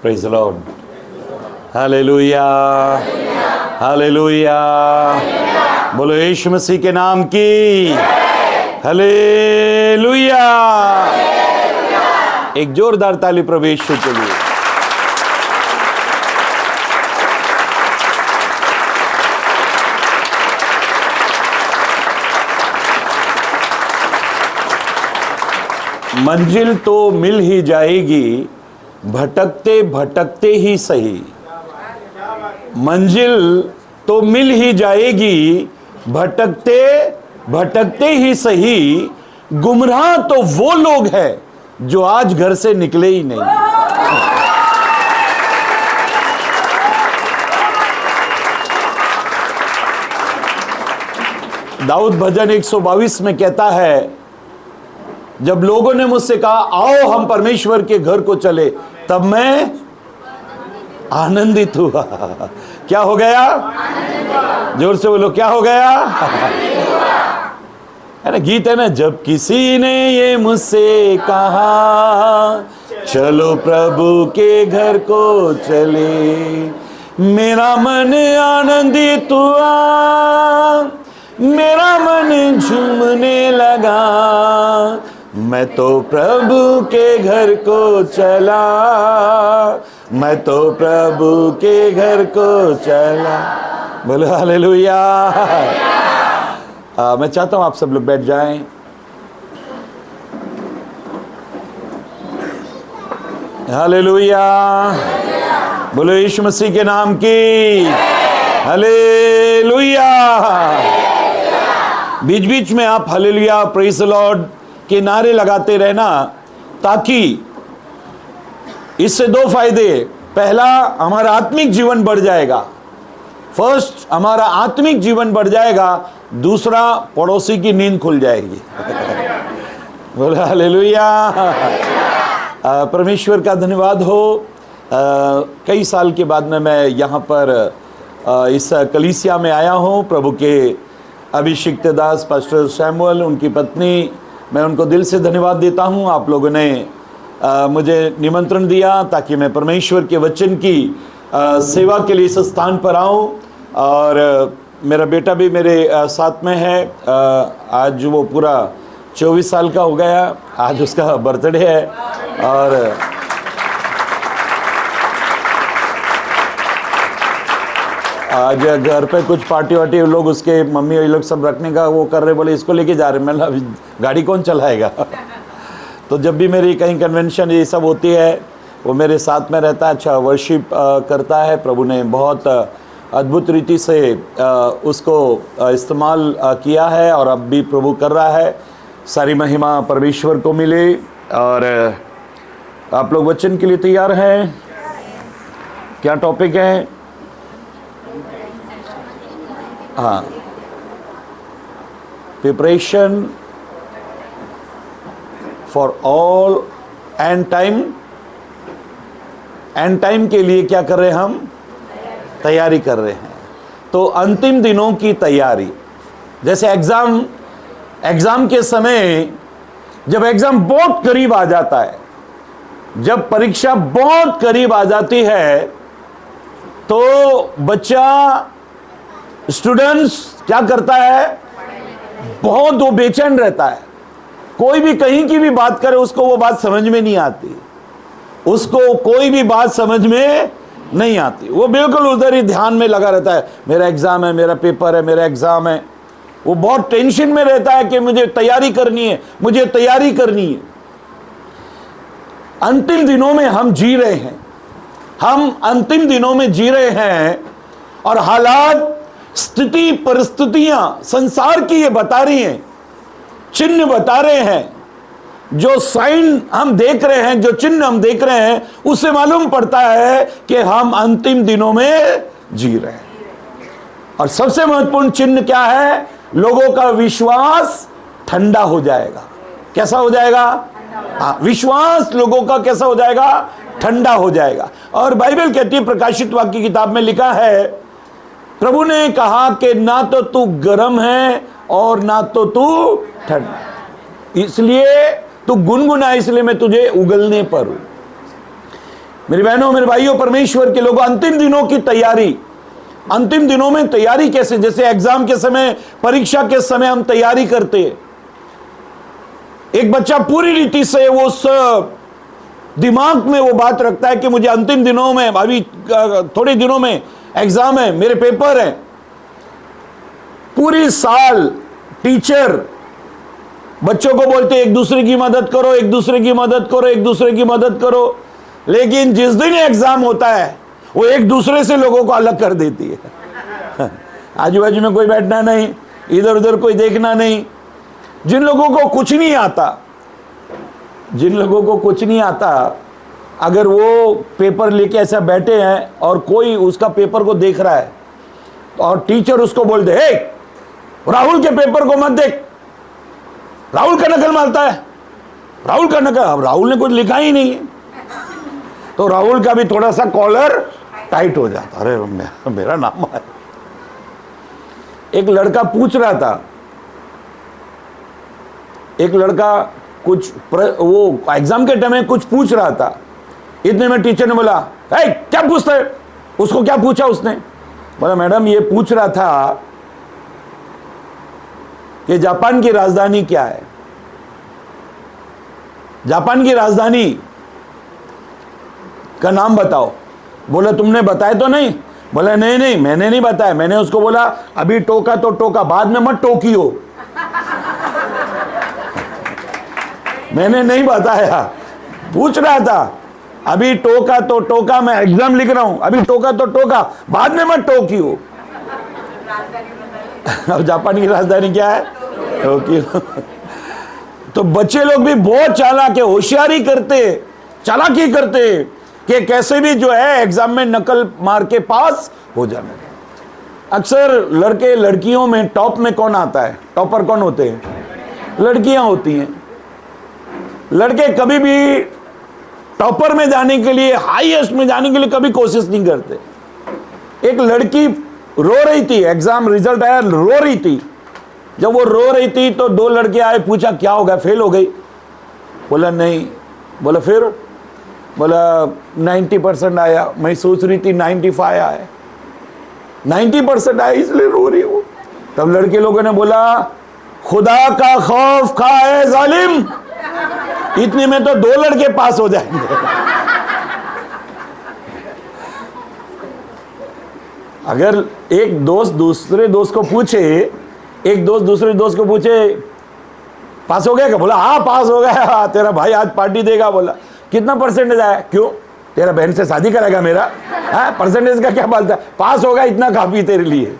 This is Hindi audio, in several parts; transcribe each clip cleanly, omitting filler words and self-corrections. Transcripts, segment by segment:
Praise the Lord, hallelujah, hallelujah. बोलो यीशु मसीह के नाम की हालेलुया। एक जोरदार ताली प्रभु यीशु के लिए। मंजिल तो मिल ही जाएगी, भटकते भटकते ही सही। मंजिल तो मिल ही जाएगी, भटकते भटकते ही सही। गुमराह तो वो लोग हैं जो आज घर से निकले ही नहीं। दाऊद भजन 122 में कहता है, जब लोगों ने मुझसे कहा आओ हम परमेश्वर के घर को चले, तब मैं आनंदित हुआ। क्या हो गया? जोर से बोलो, क्या हो गया? है ना, गीत है ना, जब किसी ने ये मुझसे कहा चलो प्रभु के घर को चले, मेरा मन आनंदित हुआ, मेरा मन झूमने लगा। मैं तो प्रभु के घर को चला, मैं तो प्रभु के घर को चला। बोलो हालेलुया। मैं चाहता हूं आप सब लोग बैठ जाएं। हालेलुया। बोलो यीशु मसीह के नाम की हालेलुया। बीच बीच में आप हालेलुया, प्रेज द लॉर्ड के नारे लगाते रहना, ताकि इससे दो फायदे। पहला, हमारा आत्मिक जीवन बढ़ जाएगा। फर्स्ट, हमारा आत्मिक जीवन बढ़ जाएगा। दूसरा, पड़ोसी की नींद खुल जाएगी। बोला हालेलुया। परमेश्वर का धन्यवाद हो। कई साल के बाद में मैं यहाँ पर इस कलीसिया में आया हूँ। प्रभु के अभिषिक्त दास पास्टर सैमुअल, उनकी पत्नी, मैं उनको दिल से धन्यवाद देता हूँ। आप लोगों ने मुझे निमंत्रण दिया ताकि मैं परमेश्वर के वचन की सेवा के लिए इस स्थान पर आऊँ। और मेरा बेटा भी मेरे साथ में है। आज वो पूरा 24 साल का हो गया। आज उसका बर्थडे है। और आज घर पे कुछ पार्टी वार्टी लोग, उसके मम्मी ये लोग सब रखने का वो कर रहे, बोले इसको लेके जा रहे। मैं गाड़ी कौन चलाएगा? तो जब भी मेरी कहीं कन्वेंशन ये सब होती है, वो मेरे साथ में रहता है। अच्छा वर्शिप करता है। प्रभु ने बहुत अद्भुत रीति से उसको इस्तेमाल किया है और अब भी प्रभु कर रहा है। सारी महिमा परमेश्वर को मिले। और आप लोग वचन के लिए तैयार हैं? क्या टॉपिक है? हाँ, preparation for all and time. And time के लिए क्या कर रहे हैं हम? तैयारी कर रहे हैं। तो अंतिम दिनों की तैयारी, जैसे एग्जाम के समय, जब एग्जाम बहुत करीब आ जाता है, जब परीक्षा बहुत करीब आ जाती है, तो बच्चा, स्टूडेंट्स क्या करता है? बहुत वो बेचैन रहता है। कोई भी कहीं की भी बात करे, उसको वो बात समझ में नहीं आती। उसको कोई भी बात समझ में नहीं आती। वो बिल्कुल उधर ही ध्यान में लगा रहता है। मेरा एग्जाम है, मेरा पेपर है, मेरा एग्जाम है। वो बहुत टेंशन में रहता है कि मुझे तैयारी करनी है, मुझे तैयारी करनी है। अंतिम दिनों में हम जी रहे हैं। हम अंतिम दिनों में जी रहे हैं। और हालात, स्थिति, परिस्थितियां संसार की ये बता रही हैं, चिन्ह बता रहे हैं। जो साइन हम देख रहे हैं, जो चिन्ह हम देख रहे हैं, उससे मालूम पड़ता है कि हम अंतिम दिनों में जी रहे हैं। और सबसे महत्वपूर्ण चिन्ह क्या है? लोगों का विश्वास ठंडा हो जाएगा। कैसा हो जाएगा? हाँ, विश्वास लोगों का कैसा हो जाएगा? ठंडा हो जाएगा। और बाइबल कहती है, प्रकाशित वाक्य की किताब में लिखा है, प्रभु ने कहा कि ना तो तू गर्म है और ना तो तू ठंडा, इसलिए तू गुनगुना, इसलिए मैं तुझे उगलने पर हूं। मेरी बहनों, मेरे भाइयों, परमेश्वर के लोगों, अंतिम दिनों की तैयारी, अंतिम दिनों में तैयारी कैसे? जैसे एग्जाम के समय, परीक्षा के समय हम तैयारी करते हैं। एक बच्चा पूरी रीति से वो दिमाग में वो बात रखता है कि मुझे अंतिम दिनों में, अभी थोड़े दिनों में एग्जाम है, मेरे पेपर है। पूरी साल टीचर बच्चों को बोलते एक दूसरे की मदद करो, एक दूसरे की मदद करो, एक दूसरे की मदद करो, लेकिन जिस दिन एग्जाम होता है वो एक दूसरे से लोगों को अलग कर देती है। आजू बाजू में कोई बैठना नहीं, इधर उधर कोई देखना नहीं। जिन लोगों को कुछ नहीं आता, जिन लोगों को कुछ नहीं आता, अगर वो पेपर लेके ऐसा बैठे हैं और कोई उसका पेपर को देख रहा है और टीचर उसको बोल दे, हे राहुल के पेपर को मत देख, राहुल का नकल मारता है, राहुल का नकल। अब राहुल ने कुछ लिखा ही नहीं है, तो राहुल का भी थोड़ा सा कॉलर टाइट हो जाता। अरे मेरा नाम है। एक लड़का पूछ रहा था, एक लड़का कुछ वो एग्जाम के टाइम में कुछ पूछ रहा था। इतने में टीचर ने बोला, ए क्या पूछता है? उसको क्या पूछा उसने? बोला, मैडम ये पूछ रहा था कि जापान की राजधानी क्या है? जापान की राजधानी का नाम बताओ। बोला, तुमने बताया तो नहीं? बोला, नहीं नहीं मैंने नहीं बताया। मैंने उसको बोला अभी टोका तो टोका, बाद में मत टोकियो। मैंने नहीं बताया, पूछ रहा था अभी टोका तो टोका, मैं एग्जाम लिख रहा हूं, अभी टोका तो टोका, बाद में मत टोकियो। और जापान की राजधानी क्या है? टोक्यो। तो बच्चे लोग भी बहुत चालाक है, होशियारी करते, चालाकी करते कि कैसे भी जो है एग्जाम में नकल मार के पास हो जाना। अक्सर लड़के लड़कियों में टॉप में कौन आता है? टॉपर कौन होते हैं? लड़कियां होती हैं। लड़के कभी भी टॉपर में जाने के लिए, हाईएस्ट में जाने के लिए कभी कोशिश नहीं करते। एक लड़की रो रही थी, एग्जाम रिजल्ट आया, रो रही थी। जब वो रो रही थी तो दो लड़के आए, पूछा क्या हो गया, फेल हो गई? बोला नहीं। बोला फिर? बोला 90% आया। मैं सोच रही थी 95 आया, 90% आया इसलिए रो रही हूं। तब लड़के लोगों ने बोला, खुदा का खौफ खा है जालिम, इतने में तो दो लड़के पास हो जाएंगे। अगर एक दोस्त दूसरे दोस्त को पूछे, एक दोस्त दूसरे दोस्त को पूछे पास हो गया क्या? बोला हाँ पास हो गया, तेरा भाई आज पार्टी देगा। बोला कितना परसेंटेज आया? क्यों? तेरा बहन से शादी कराएगा मेरा? हाँ, परसेंटेज का क्या बोलता है? पास होगा इतना काफी तेरे लिए।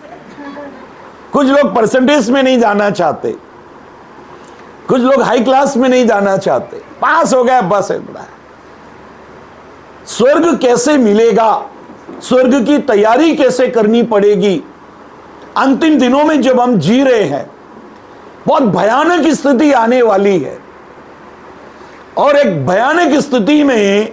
कुछ लोग परसेंटेज में नहीं जाना चाहते, कुछ लोग हाई क्लास में नहीं जाना चाहते, पास हो गया बस इतना है। स्वर्ग कैसे मिलेगा? स्वर्ग की तैयारी कैसे करनी पड़ेगी? अंतिम दिनों में जब हम जी रहे हैं, बहुत भयानक स्थिति आने वाली है, और एक भयानक स्थिति में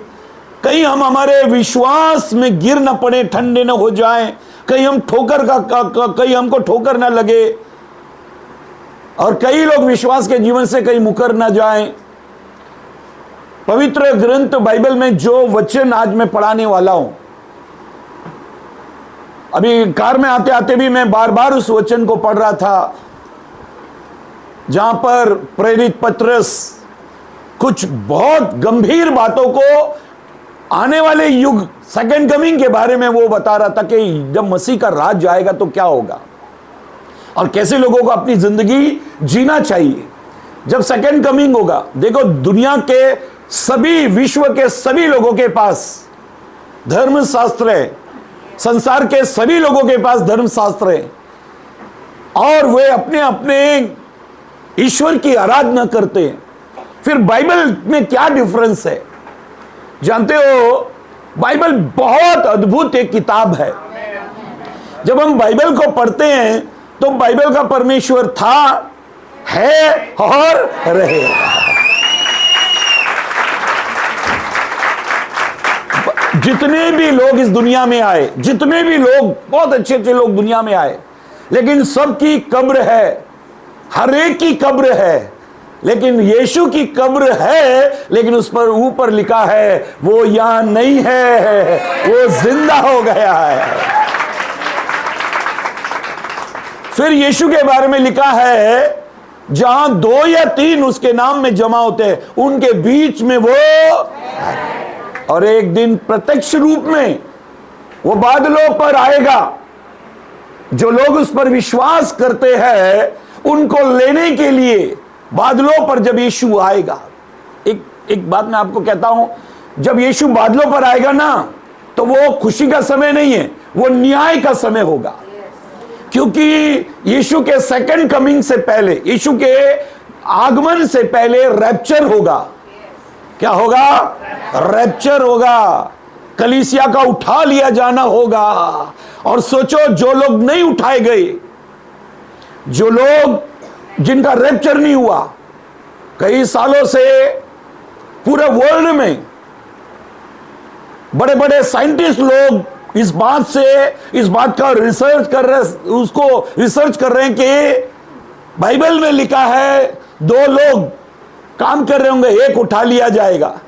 कहीं हम हमारे विश्वास में गिर न पड़े, ठंडे न हो जाएं, कहीं हम कहीं हमको ठोकर ना लगे, और कई लोग विश्वास के जीवन से कहीं मुकर ना जाएं। पवित्र ग्रंथ बाइबल में जो वचन आज मैं पढ़ाने वाला हूं, अभी कार में आते आते भी मैं बार बार उस वचन को पढ़ रहा था, जहां पर प्रेरित पतरस कुछ बहुत गंभीर बातों को आने वाले युग, सेकंड कमिंग के बारे में वो बता रहा था कि जब मसीह का राज आएगा तो क्या होगा और कैसे लोगों को अपनी जिंदगी जीना चाहिए जब सेकंड कमिंग होगा। देखो, दुनिया के सभी, विश्व के सभी लोगों के पास धर्मशास्त्र है, संसार के सभी लोगों के पास धर्मशास्त्र है, और वे अपने अपने ईश्वर की आराधना करते हैं। फिर बाइबल में क्या डिफरेंस है? जानते हो, बाइबल बहुत अद्भुत एक किताब है। जब हम बाइबल को पढ़ते हैं तो बाइबल का परमेश्वर था, है और रहेगा। जितने भी लोग इस दुनिया में आए, जितने भी लोग, बहुत अच्छे अच्छे लोग दुनिया में आए, लेकिन सबकी कब्र है, हर एक की कब्र है, लेकिन यीशु की कब्र है, लेकिन उस पर ऊपर लिखा है वो यहां नहीं है, वो जिंदा हो गया है। फिर यीशु के बारे में लिखा है जहां 2 या 3 उसके नाम में जमा होते हैं, उनके बीच में वो है। और एक दिन प्रत्यक्ष रूप में वो बादलों पर आएगा। जो लोग उस पर विश्वास करते हैं उनको लेने के लिए बादलों पर जब यीशु आएगा, एक बात मैं आपको कहता हूं, जब यीशु बादलों पर आएगा ना, तो वो खुशी का समय नहीं है, वो न्याय का समय होगा। क्योंकि यीशु के सेकंड कमिंग से पहले, यीशु के आगमन से पहले रैप्चर होगा। क्या होगा? रैप्चर होगा। कलीसिया का उठा लिया जाना होगा। और सोचो, जो लोग नहीं उठाए गए, जो लोग जिनका रैप्चर नहीं हुआ, कई सालों से पूरे वर्ल्ड में बड़े बड़े साइंटिस्ट लोग इस बात का रिसर्च कर रहे हैं कि बाइबल में लिखा है 2 लोग काम कर रहे होंगे, एक उठा लिया जाएगा।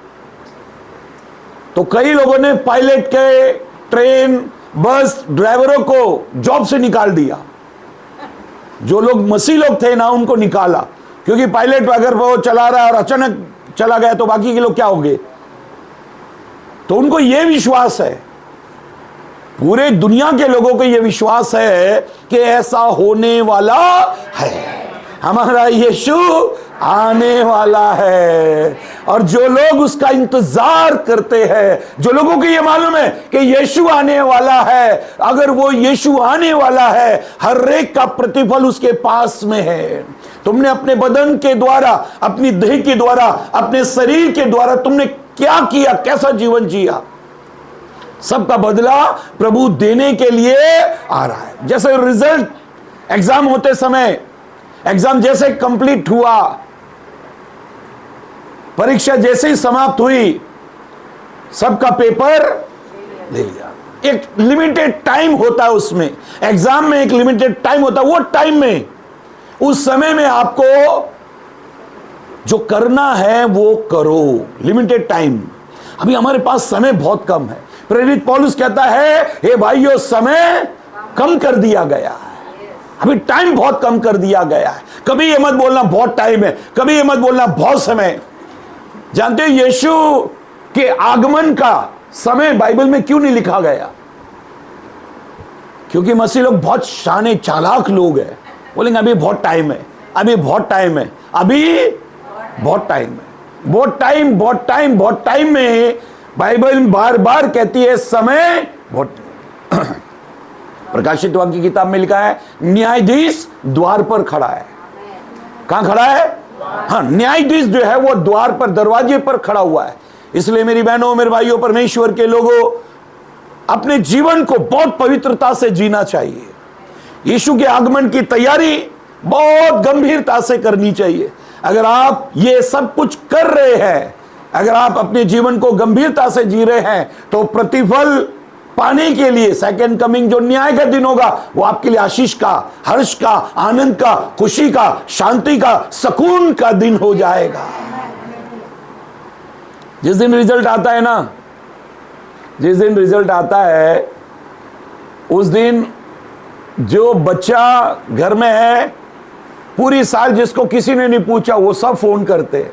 तो कई लोगों ने पायलट के, ट्रेन, बस ड्राइवरों को जॉब से निकाल दिया। जो लोग मसीह लोग थे ना, उनको निकाला, क्योंकि पायलट अगर वो चला रहा है और अचानक चला गया तो बाकी के लोग क्या होंगे। तो उनको यह विश्वास है, पूरे दुनिया के लोगों को यह विश्वास है कि ऐसा होने वाला है, हमारा यीशु आने वाला है। और जो लोग उसका इंतजार करते हैं, जो लोगों को यह मालूम है कि यीशु आने वाला है, अगर वो यीशु आने वाला है, हर एक का प्रतिफल उसके पास में है। तुमने अपने बदन के द्वारा, अपनी देह के द्वारा, अपने शरीर के द्वारा तुमने क्या किया, कैसा जीवन जिया, सबका बदला प्रभु देने के लिए आ रहा है। जैसे रिजल्ट, एग्जाम होते समय, एग्जाम जैसे कंप्लीट हुआ, परीक्षा जैसे ही समाप्त हुई, सबका पेपर ले लिया। एक लिमिटेड टाइम होता है उसमें, एग्जाम में एक लिमिटेड टाइम होता है। वो टाइम में, उस समय में आपको जो करना है वो करो। Limited time. अभी हमारे पास समय बहुत कम है। प्रेरित पौलुस कहता है, हे भाइयों, समय कम कर दिया गया है, अभी टाइम बहुत कम कर दिया गया है। कभी ये मत बोलना बहुत टाइम है, कभी ये मत बोलना बहुत समय। जानते हो यीशु के आगमन का समय बाइबल में क्यों नहीं लिखा गया? क्योंकि मसीह लोग बहुत शाने चालाक लोग हैं, बोलेंगे अभी बहुत टाइम है, अभी बहुत टाइम है, अभी बहुत टाइम है। बहुत टाइम में बाइबल बार बार कहती है समय बहुत। प्रकाशित वाक्य की किताब में लिखा है, न्यायाधीश द्वार पर खड़ा है। कहां खड़ा है? हाँ, न्यायाधीश जो है वो द्वार पर, दरवाजे पर खड़ा हुआ है। इसलिए मेरी बहनों, मेरे भाइयों, परमेश्वर के लोगों, अपने जीवन को बहुत पवित्रता से जीना चाहिए। यीशु के आगमन की तैयारी बहुत गंभीरता से करनी चाहिए। अगर आप ये सब कुछ कर रहे हैं, अगर आप अपने जीवन को गंभीरता से जी रहे हैं, तो प्रतिफल पाने के लिए सेकंड कमिंग जो न्याय का दिन होगा, वो आपके लिए आशीष का, हर्ष का, आनंद का, खुशी का, शांति का, सुकून का दिन हो जाएगा। जिस दिन रिजल्ट आता है ना, जिस दिन रिजल्ट आता है, उस दिन जो बच्चा घर में है, पूरी साल जिसको किसी ने नहीं पूछा, वो सब फोन करते हैं।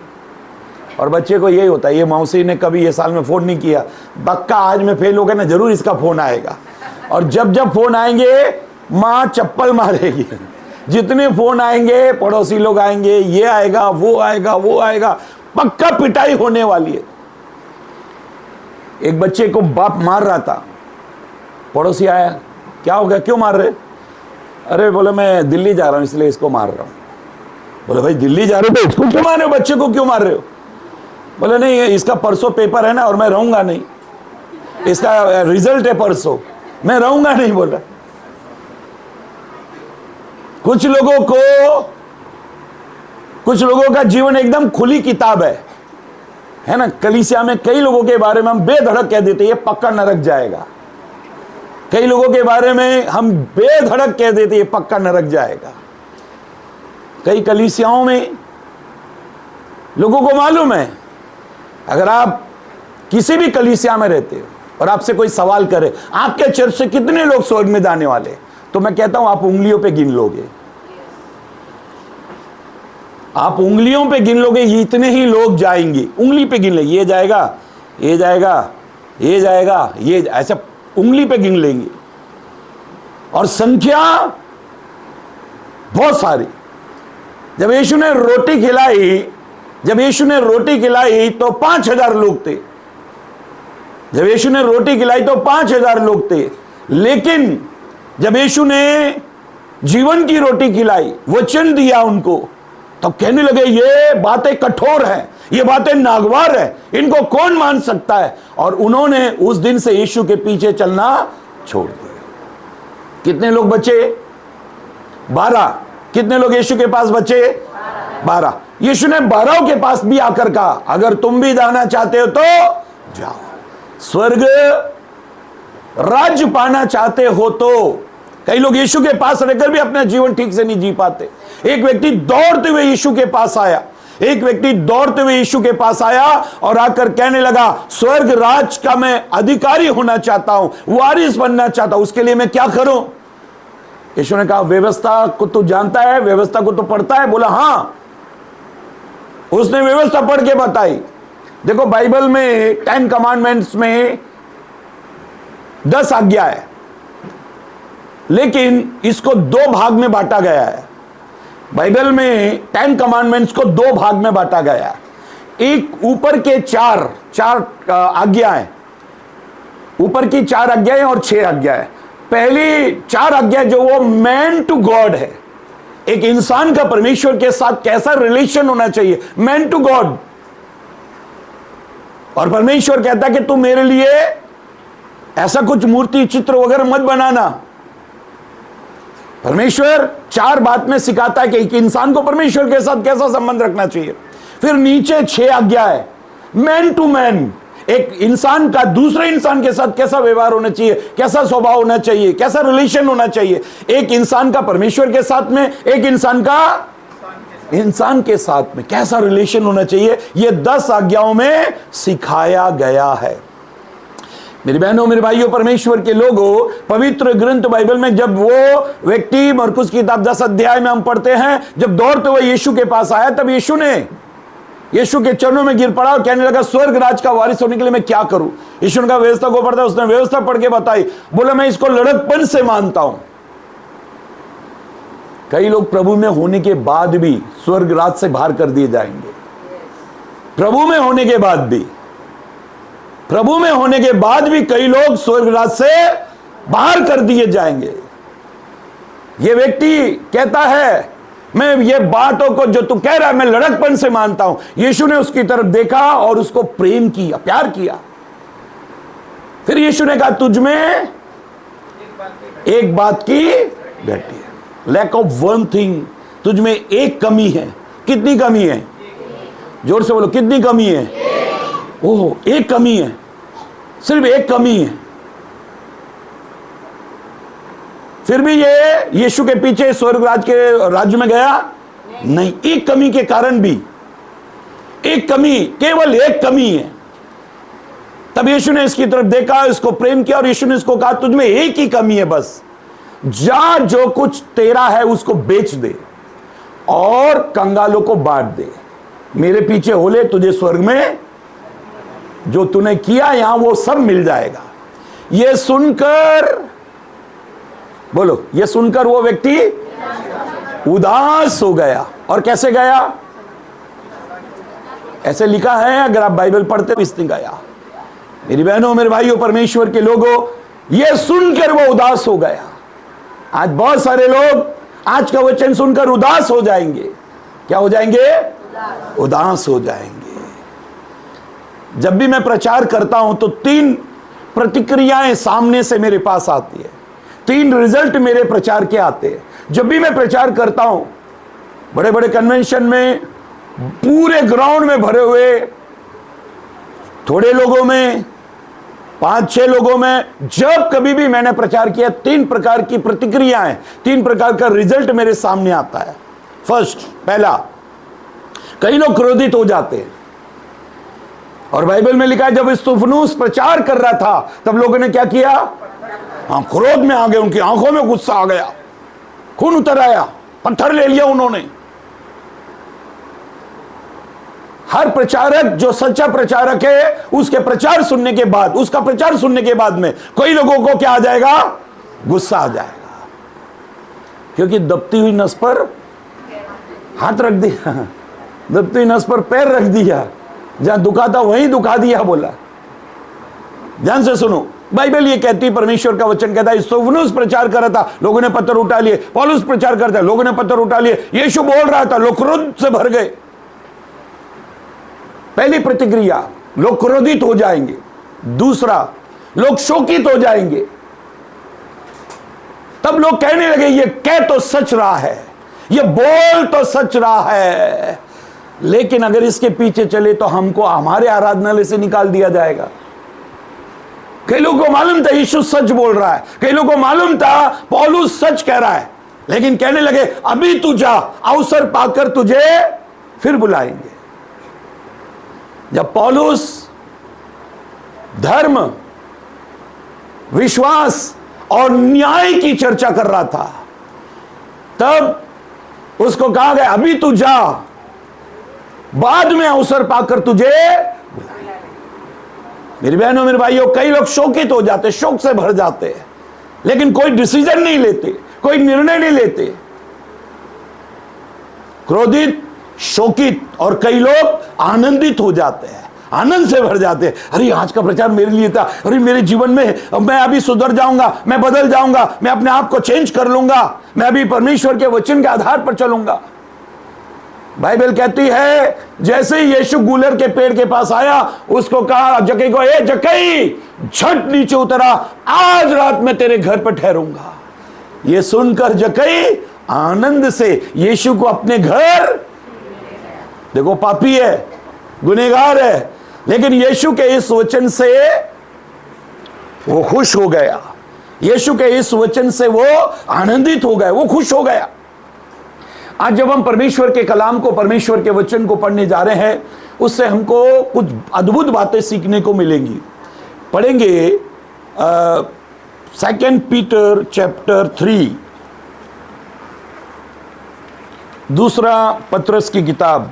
और बच्चे को यही होता है, ये मौसी ने कभी ये साल में फोन नहीं किया, पक्का आज में फेल हो गया ना, जरूर इसका फोन आएगा। और जब जब फोन आएंगे, माँ चप्पल मारेगी। जितने फोन आएंगे, पड़ोसी लोग आएंगे, ये आएगा, वो आएगा, वो आएगा, पक्का पिटाई होने वाली है। एक बच्चे को बाप मार रहा था, पड़ोसी आया, क्या हो गया, क्यों मार रहे? अरे बोले मैं दिल्ली जा रहा हूं इसलिए इसको मार रहा हूं। बोले भाई दिल्ली जा रहे हो तो इसको क्यों मार रहे हो, बच्चे को क्यों मार रहे हो? बोले नहीं, इसका परसों पेपर है ना और मैं रहूंगा नहीं, इसका रिजल्ट है परसों, मैं रहूंगा नहीं। बोला कुछ लोगों का जीवन एकदम खुली किताब है ना। कलीसिया में कई लोगों के बारे में हम बेधड़क कह देते ये पक्का नरक जाएगा। कई लोगों के बारे में हम बेधड़क कह देते ये पक्का नरक जाएगा। कई कलीसियाओं में लोगों को मालूम है, अगर आप किसी भी कलीसिया में रहते हो और आपसे कोई सवाल करे आपके चर्च से कितने लोग स्वर्ग में जाने वाले, तो मैं कहता हूं आप उंगलियों पे गिन लोगे। आप उंगलियों पे गिन लोगे, इतने ही लोग जाएंगे। उंगली पे गिन लेंगे, ये जाएगा, ये जाएगा, ये जाएगा, ये ऐसा उंगली पे गिन लेंगे। और संख्या बहुत सारी। जब यीशु ने रोटी खिलाई तो 5,000 लोग थे। जब यीशु ने रोटी खिलाई तो 5,000 लोग थे। लेकिन जब यीशु ने जीवन की रोटी खिलाई, वचन दिया उनको, तब कहने लगे ये बातें कठोर हैं, ये बातें नागवार है, इनको कौन मान सकता है। और उन्होंने उस दिन से यीशु के पीछे चलना छोड़ दिया। कितने लोग बचे? 12। कितने लोग यीशु के पास बचे? 12। यीशु ने 12 के पास भी आकर कहा अगर तुम भी जाना चाहते हो तो जाओ, स्वर्ग राज्य पाना चाहते हो तो। कई लोग यीशु के पास रहकर भी अपना जीवन ठीक से नहीं जी पाते। एक व्यक्ति दौड़ते हुए यीशु के पास आया, और आकर कहने लगा स्वर्ग राज का मैं अधिकारी होना चाहता हूं, वारिस बनना चाहता हूं, उसके लिए मैं क्या करूं? यीशु ने कहा व्यवस्था को तू जानता है, व्यवस्था को तो पढ़ता है? बोला हां। उसने व्यवस्था पढ़ के बताई। देखो बाइबल में 10 कमांडमेंट्स में 10 आज्ञा है, लेकिन इसको 2 भाग में बांटा गया है। बाइबल में 10 कमांडमेंट्स को 2 भाग में बांटा गया है। एक ऊपर के 4 आज्ञाएं, ऊपर की 4 आज्ञाएं और 6 आज्ञाएं। पहली 4 आज्ञाएं जो वो मैन टू गॉड है, एक इंसान का परमेश्वर के साथ कैसा रिलेशन होना चाहिए, मैन टू गॉड। और परमेश्वर कहता है कि तू मेरे लिए ऐसा कुछ मूर्ति चित्र वगैरह मत बनाना। परमेश्वर 4 बात में सिखाता है कि एक इंसान को परमेश्वर के साथ कैसा संबंध रखना चाहिए। फिर नीचे 6 आज्ञा है, मैन टू मैन, एक इंसान का दूसरे इंसान के साथ कैसा व्यवहार होना चाहिए, कैसा स्वभाव होना चाहिए, कैसा रिलेशन होना चाहिए, एक इंसान का परमेश्वर के साथ में, एक इंसान के साथ में कैसा रिलेशन होना चाहिए। ये 10 आज्ञाओं में सिखाया गया है। मेरी बहनों, मेरे भाइयों, परमेश्वर के लोगों, पवित्र ग्रंथ बाइबल में जब वो व्यक्ति, मरकुस की किताब 10 अध्याय में हम पढ़ते हैं, जब दौड़ते हुए यीशु के पास आया, तब यीशु ने यीशु के चरणों में गिर पड़ा और कहने लगा स्वर्ग राज का वारिस होने के लिए मैं क्या करूं? यीशु ने कहा व्यवस्था को पढ़ता है। उसने व्यवस्था पढ़ के बताई। बोला मैं इसको लड़कपन से मानता हूं। कई लोग प्रभु में होने के बाद भी स्वर्ग राज से बाहर कर दिए जाएंगे। प्रभु में होने के बाद भी कई लोग स्वर्ग राज से बाहर कर दिए जाएंगे। यह व्यक्ति कहता है मैं ये बातों को जो तू कह रहा है मैं लड़कपन से मानता हूं। यीशु ने उसकी तरफ देखा और उसको प्रेम किया, प्यार किया। फिर यीशु ने कहा तुझ में एक बात की घटी है, लैक ऑफ वन थिंग, तुझ में एक कमी है। कितनी कमी है? जोर से बोलो, कितनी कमी है? ओह, एक कमी है, सिर्फ एक कमी है। फिर भी ये यीशु के पीछे स्वर्ग राज के राज्य में गया नहीं। एक कमी के कारण भी, एक कमी, केवल एक कमी है। तब यीशु ने इसकी तरफ देखा, इसको प्रेम किया और यीशु ने इसको कहा तुझ में एक ही कमी है, बस जा जो कुछ तेरा है उसको बेच दे और कंगालों को बांट दे, मेरे पीछे हो ले, तुझे स्वर्ग में जो तूने किया यहां वो सब मिल जाएगा। ये सुनकर बोलो, ये सुनकर वो व्यक्ति उदास हो गया। और कैसे गया? ऐसे लिखा है, अगर आप बाइबल पढ़ते तो इसने गया। मेरी बहनों, मेरे भाइयों, परमेश्वर के लोगों, ये सुनकर वो उदास हो गया। आज बहुत सारे लोग आज का वचन सुनकर उदास हो जाएंगे। क्या हो जाएंगे? उदास हो जाएंगे। जब भी मैं प्रचार करता हूं तो 3 प्रतिक्रियाएं सामने से मेरे पास आती है, 3 रिजल्ट मेरे प्रचार के आते हैं। जब भी मैं प्रचार करता हूं, बड़े बड़े कन्वेंशन में, पूरे ग्राउंड में भरे हुए, थोड़े लोगों में, 5-6 लोगों में, जब कभी भी मैंने प्रचार किया, 3 प्रकार की प्रतिक्रियाएं, 3 प्रकार का रिजल्ट मेरे सामने आता है। फर्स्ट, पहला, कई लोग क्रोधित हो जाते हैं, और बाइबल में लिखा है जब स्तिफनुस प्रचार कर रहा था तब लोगों ने क्या किया? हाँ, क्रोध में आ गए, उनकी आंखों में गुस्सा आ गया, खून उतर आया, पत्थर ले लिया उन्होंने। हर प्रचारक जो सच्चा प्रचारक है, उसके प्रचार सुनने के बाद, उसका प्रचार सुनने के बाद में कई लोगों को क्या आ जाएगा? गुस्सा आ जाएगा, क्योंकि दबती हुई नस पर हाथ रख दिया, दबती हुई नस पर पैर रख दिया, जहां दुखा था वहीं दुखा दिया बोला। ध्यान से सुनो, बाइबल ये कहती है, परमेश्वर का वचन कहता है, स्तिफनुस प्रचार कर रहा था, लोगों ने पत्थर उठा लिए। पौलुस प्रचार करता है, लोगों ने पत्थर उठा लिए। यीशु बोल रहा था, लोग क्रोध से भर गए। पहली प्रतिक्रिया, लोग क्रोधित हो जाएंगे। दूसरा, लोग शोकित हो जाएंगे। तब लोग कहने लगे ये कह तो सच रहा है, ये बोल तो सच रहा है, लेकिन अगर इसके पीछे चले तो हमको हमारे आराधनालय से निकाल दिया जाएगा। कई लोगों को मालूम था यीशु सच बोल रहा है, कई लोगों को मालूम था पौलुस सच कह रहा है, लेकिन कहने लगे अभी तू जा, अवसर पाकर तुझे फिर बुलाएंगे। जब पौलुस धर्म, विश्वास और न्याय की चर्चा कर रहा था, तब उसको कहा गया अभी तू जा, बाद में अवसर पाकर तुझे। मेरी बहनों, मेरे भाइयों, कई लोग शोकित हो जाते, शोक से भर जाते, लेकिन कोई डिसीजन नहीं लेते, कोई निर्णय नहीं लेते। क्रोधित, शोकित, और कई लोग आनंदित हो जाते हैं, आनंद से भर जाते हैं। अरे आज का प्रचार मेरे लिए था, अरे मेरे जीवन में मैं अभी सुधर जाऊंगा, मैं बदल जाऊंगा, मैं अपने आप को चेंज कर लूंगा, मैं अभी परमेश्वर के वचन के आधार पर चलूंगा। बाइबल कहती है जैसे ही यीशु गूलर के पेड़ के पास आया, उसको कहा जक्कई को, ए जक्कई, झट नीचे उतरा, आज रात में तेरे घर पर ठहरूंगा। यह सुनकर जक्कई आनंद से यीशु को अपने घर, देखो पापी है, गुनहगार है, लेकिन यीशु के इस वचन से वो खुश हो गया, यीशु के इस वचन से वो आनंदित हो गया, वो खुश हो गया। आज जब हम परमेश्वर के कलाम को, परमेश्वर के वचन को पढ़ने जा रहे हैं, उससे हमको कुछ अद्भुत बातें सीखने को मिलेंगी। पढ़ेंगे 2 पीटर चैप्टर 3, दूसरा पत्रस की किताब,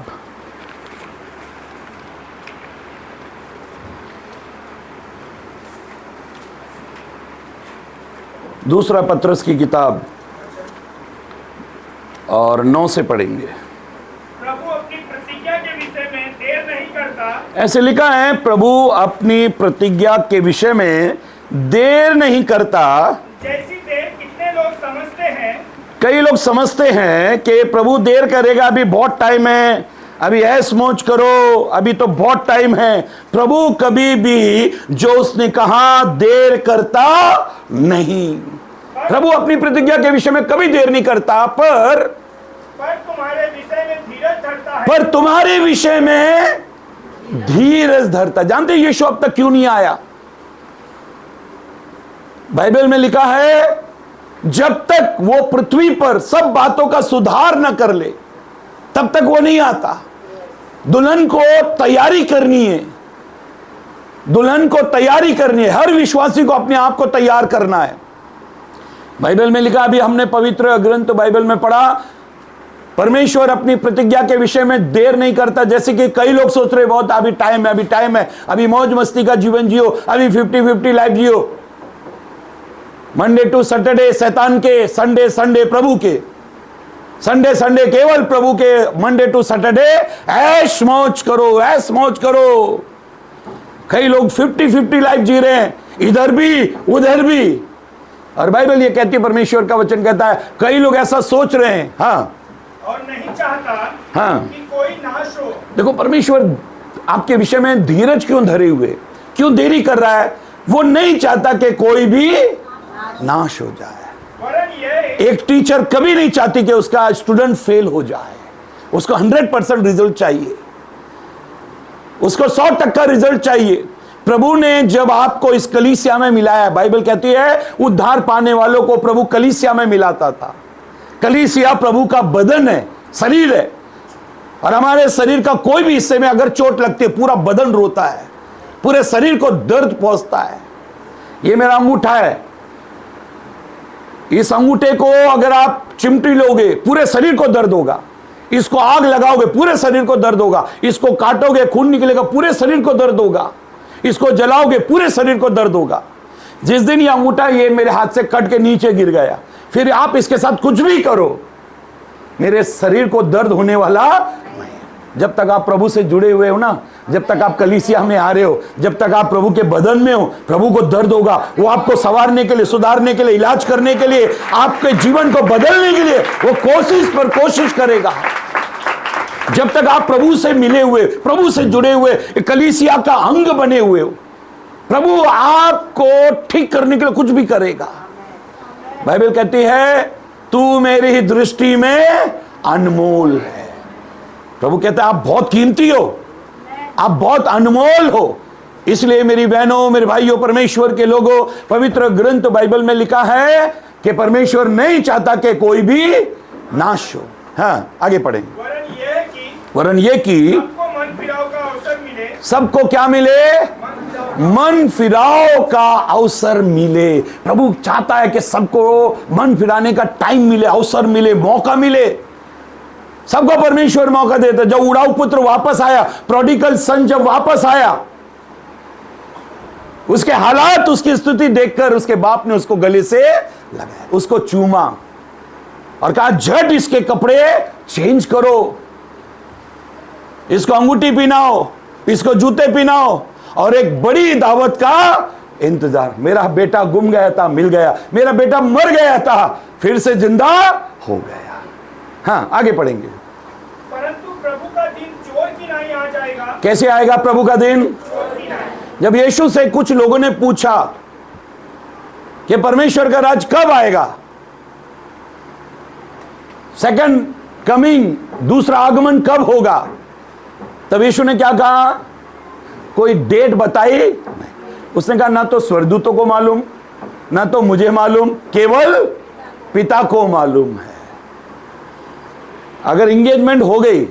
दूसरा पत्रस की किताब और 9 से पढ़ेंगे। प्रभु अपनी प्रतिज्ञा के विषय में देर नहीं करता। ऐसे लिखा है, प्रभु अपनी प्रतिज्ञा के विषय में देर नहीं करता। जैसी देर कितने लोग समझते हैं। कई लोग समझते हैं कि प्रभु देर करेगा, अभी बहुत टाइम है, अभी ऐश मौज करो, अभी तो बहुत टाइम है। प्रभु कभी भी जो उसने कहा देर करता नहीं। प्रभु अपनी प्रतिज्ञा के विषय में कभी देर नहीं करता, पर तुम्हारे विषय में धीरज धरता है। पर तुम्हारे विषय में धीरज धरता। जानते यीशु अब तक क्यों नहीं आया? बाइबल में लिखा है जब तक वो पृथ्वी पर सब बातों का सुधार न कर ले तब तक वो नहीं आता। दुल्हन को तैयारी करनी है, दुल्हन को तैयारी करनी है, हर विश्वासी को अपने आप को तैयार करना है। बाइबल में लिखा, अभी हमने पवित्र ग्रंथ बाइबल में पढ़ा, परमेश्वर अपनी प्रतिज्ञा के विषय में देर नहीं करता। जैसे कि कई लोग सोच रहे बहुत अभी टाइम है, अभी टाइम है, अभी मौज मस्ती का जीवन जियो, अभी 50-50 लाइफ जियो, मंडे टू सैटरडे शैतान के, संडे संडे प्रभु के, संडे संडे केवल प्रभु के, मंडे टू सैटरडे ऐश मौज करो, ऐश मौज करो। कई लोग 50-50 लाइफ जी रहे हैं, इधर भी उधर भी। और बाइबल ये कहती है, परमेश्वर का वचन कहता है कई लोग ऐसा सोच रहे हैं, हाँ, और नहीं चाहता हाँ, कि कोई नाश हो। देखो परमेश्वर आपके विषय में धीरज क्यों धरे हुए, क्यों देरी कर रहा है? वो नहीं चाहता कि कोई भी नाश हो जाए। एक टीचर कभी नहीं चाहती कि उसका स्टूडेंट फेल हो जाए, उसको 100% रिजल्ट चाहिए, उसको 100% रिजल्ट चाहिए। प्रभु ने जब आपको इस कलीसिया में मिलाया, बाइबल कहती है उद्धार पाने वालों को प्रभु कलीसिया में मिलाता था। कलीसिया प्रभु का बदन है, शरीर है। और हमारे शरीर का कोई भी हिस्से में अगर चोट लगती है पूरा बदन रोता है, पूरे शरीर को दर्द पहुंचता है। ये मेरा अंगूठा है, इस अंगूठे को अगर आप चिमटी लोगे पूरे शरीर को दर्द होगा, इसको आग लगाओगे पूरे शरीर को दर्द होगा, इसको काटोगे खून निकलेगा पूरे शरीर को दर्द होगा, इसको जलाओगे पूरे शरीर को दर्द होगा। जिस दिन ये अंगूठा ये मेरे हाथ से कट के नीचे गिर गया, फिर आप इसके साथ कुछ भी करो, मेरे शरीर को दर्द होने वाला नहीं। जब तक आप प्रभु से जुड़े हुए हो ना, जब तक आप कलीसिया में आ रहे हो, जब तक आप प्रभु के बदन में हो, प्रभु को दर्द होगा। वो आपको संवारने के लिए, सुधारने के लिए, इलाज करने के लिए, आपके जीवन को बदलने के लिए वो कोशिश पर कोशिश करेगा। जब तक आप प्रभु से मिले हुए, प्रभु से जुड़े हुए, कलीसिया का अंग बने हुए हो, प्रभु आपको ठीक करने के लिए कुछ भी करेगा। बाइबल कहती है तू मेरी दृष्टि में अनमोल है। प्रभु कहता है आप बहुत कीमती हो, आप बहुत अनमोल हो। इसलिए मेरी बहनों, मेरे भाइयों, परमेश्वर के लोगों, पवित्र ग्रंथ बाइबल में लिखा है कि परमेश्वर नहीं चाहता कि कोई भी नाश हो। हाँ, आगे पढ़ेंगे। वरन ये कि सबको मन फिराव का अवसर मिले। सबको क्या मिले? मन फिराव का अवसर मिले। प्रभु चाहता है कि सबको मन फिराने का टाइम मिले, अवसर मिले, मौका मिले। सबको परमेश्वर मौका देता। जब उड़ाऊ पुत्र वापस आया, प्रोडिगल सन जब वापस आया, उसके हालात, उसकी स्थिति देखकर उसके बाप ने उसको गले से लगाया, उसको चूमा और कहा झट इसके कपड़े चेंज करो, इसको अंगूठी पहनाओ, इसको जूते पहनाओ और एक बड़ी दावत का इंतजार। मेरा बेटा गुम गया था, मिल गया, मेरा बेटा मर गया था, फिर से जिंदा हो गया। हाँ, आगे पढ़ेंगे। परंतु प्रभु का दिन चोर की नाई आ जाएगा। कैसे आएगा प्रभु का दिन? जब यीशु से कुछ लोगों ने पूछा कि परमेश्वर का राज कब आएगा, सेकंड कमिंग, दूसरा आगमन कब होगा, तब यीशु ने क्या कहा? कोई डेट बताई नहीं। उसने कहा ना तो स्वर्गदूतों को मालूम, ना तो मुझे मालूम, केवल पिता को मालूम है। अगर इंगेजमेंट हो गई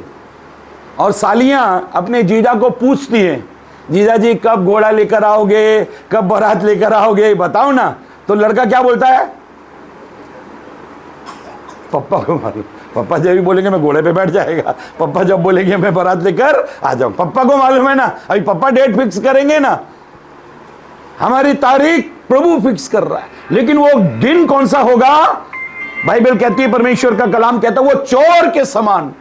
और सालियां अपने जीजा को पूछती हैं, जीजा जी कब घोड़ा लेकर आओगे, कब बारात लेकर आओगे, बताओ ना, तो लड़का क्या बोलता है? पप्पा को मालूम। पप्पा जब भी बोलेंगे मैं घोड़े पे बैठ जाएगा, पप्पा जब बोलेंगे मैं बारात लेकर आ जाऊं, पप्पा को मालूम है ना। अभी पप्पा डेट फिक्स करेंगे ना, हमारी तारीख प्रभु फिक्स कर रहा है। लेकिन वो दिन कौन सा होगा? बाइबल कहती है, परमेश्वर का कलाम कहता है वो चोर के समान,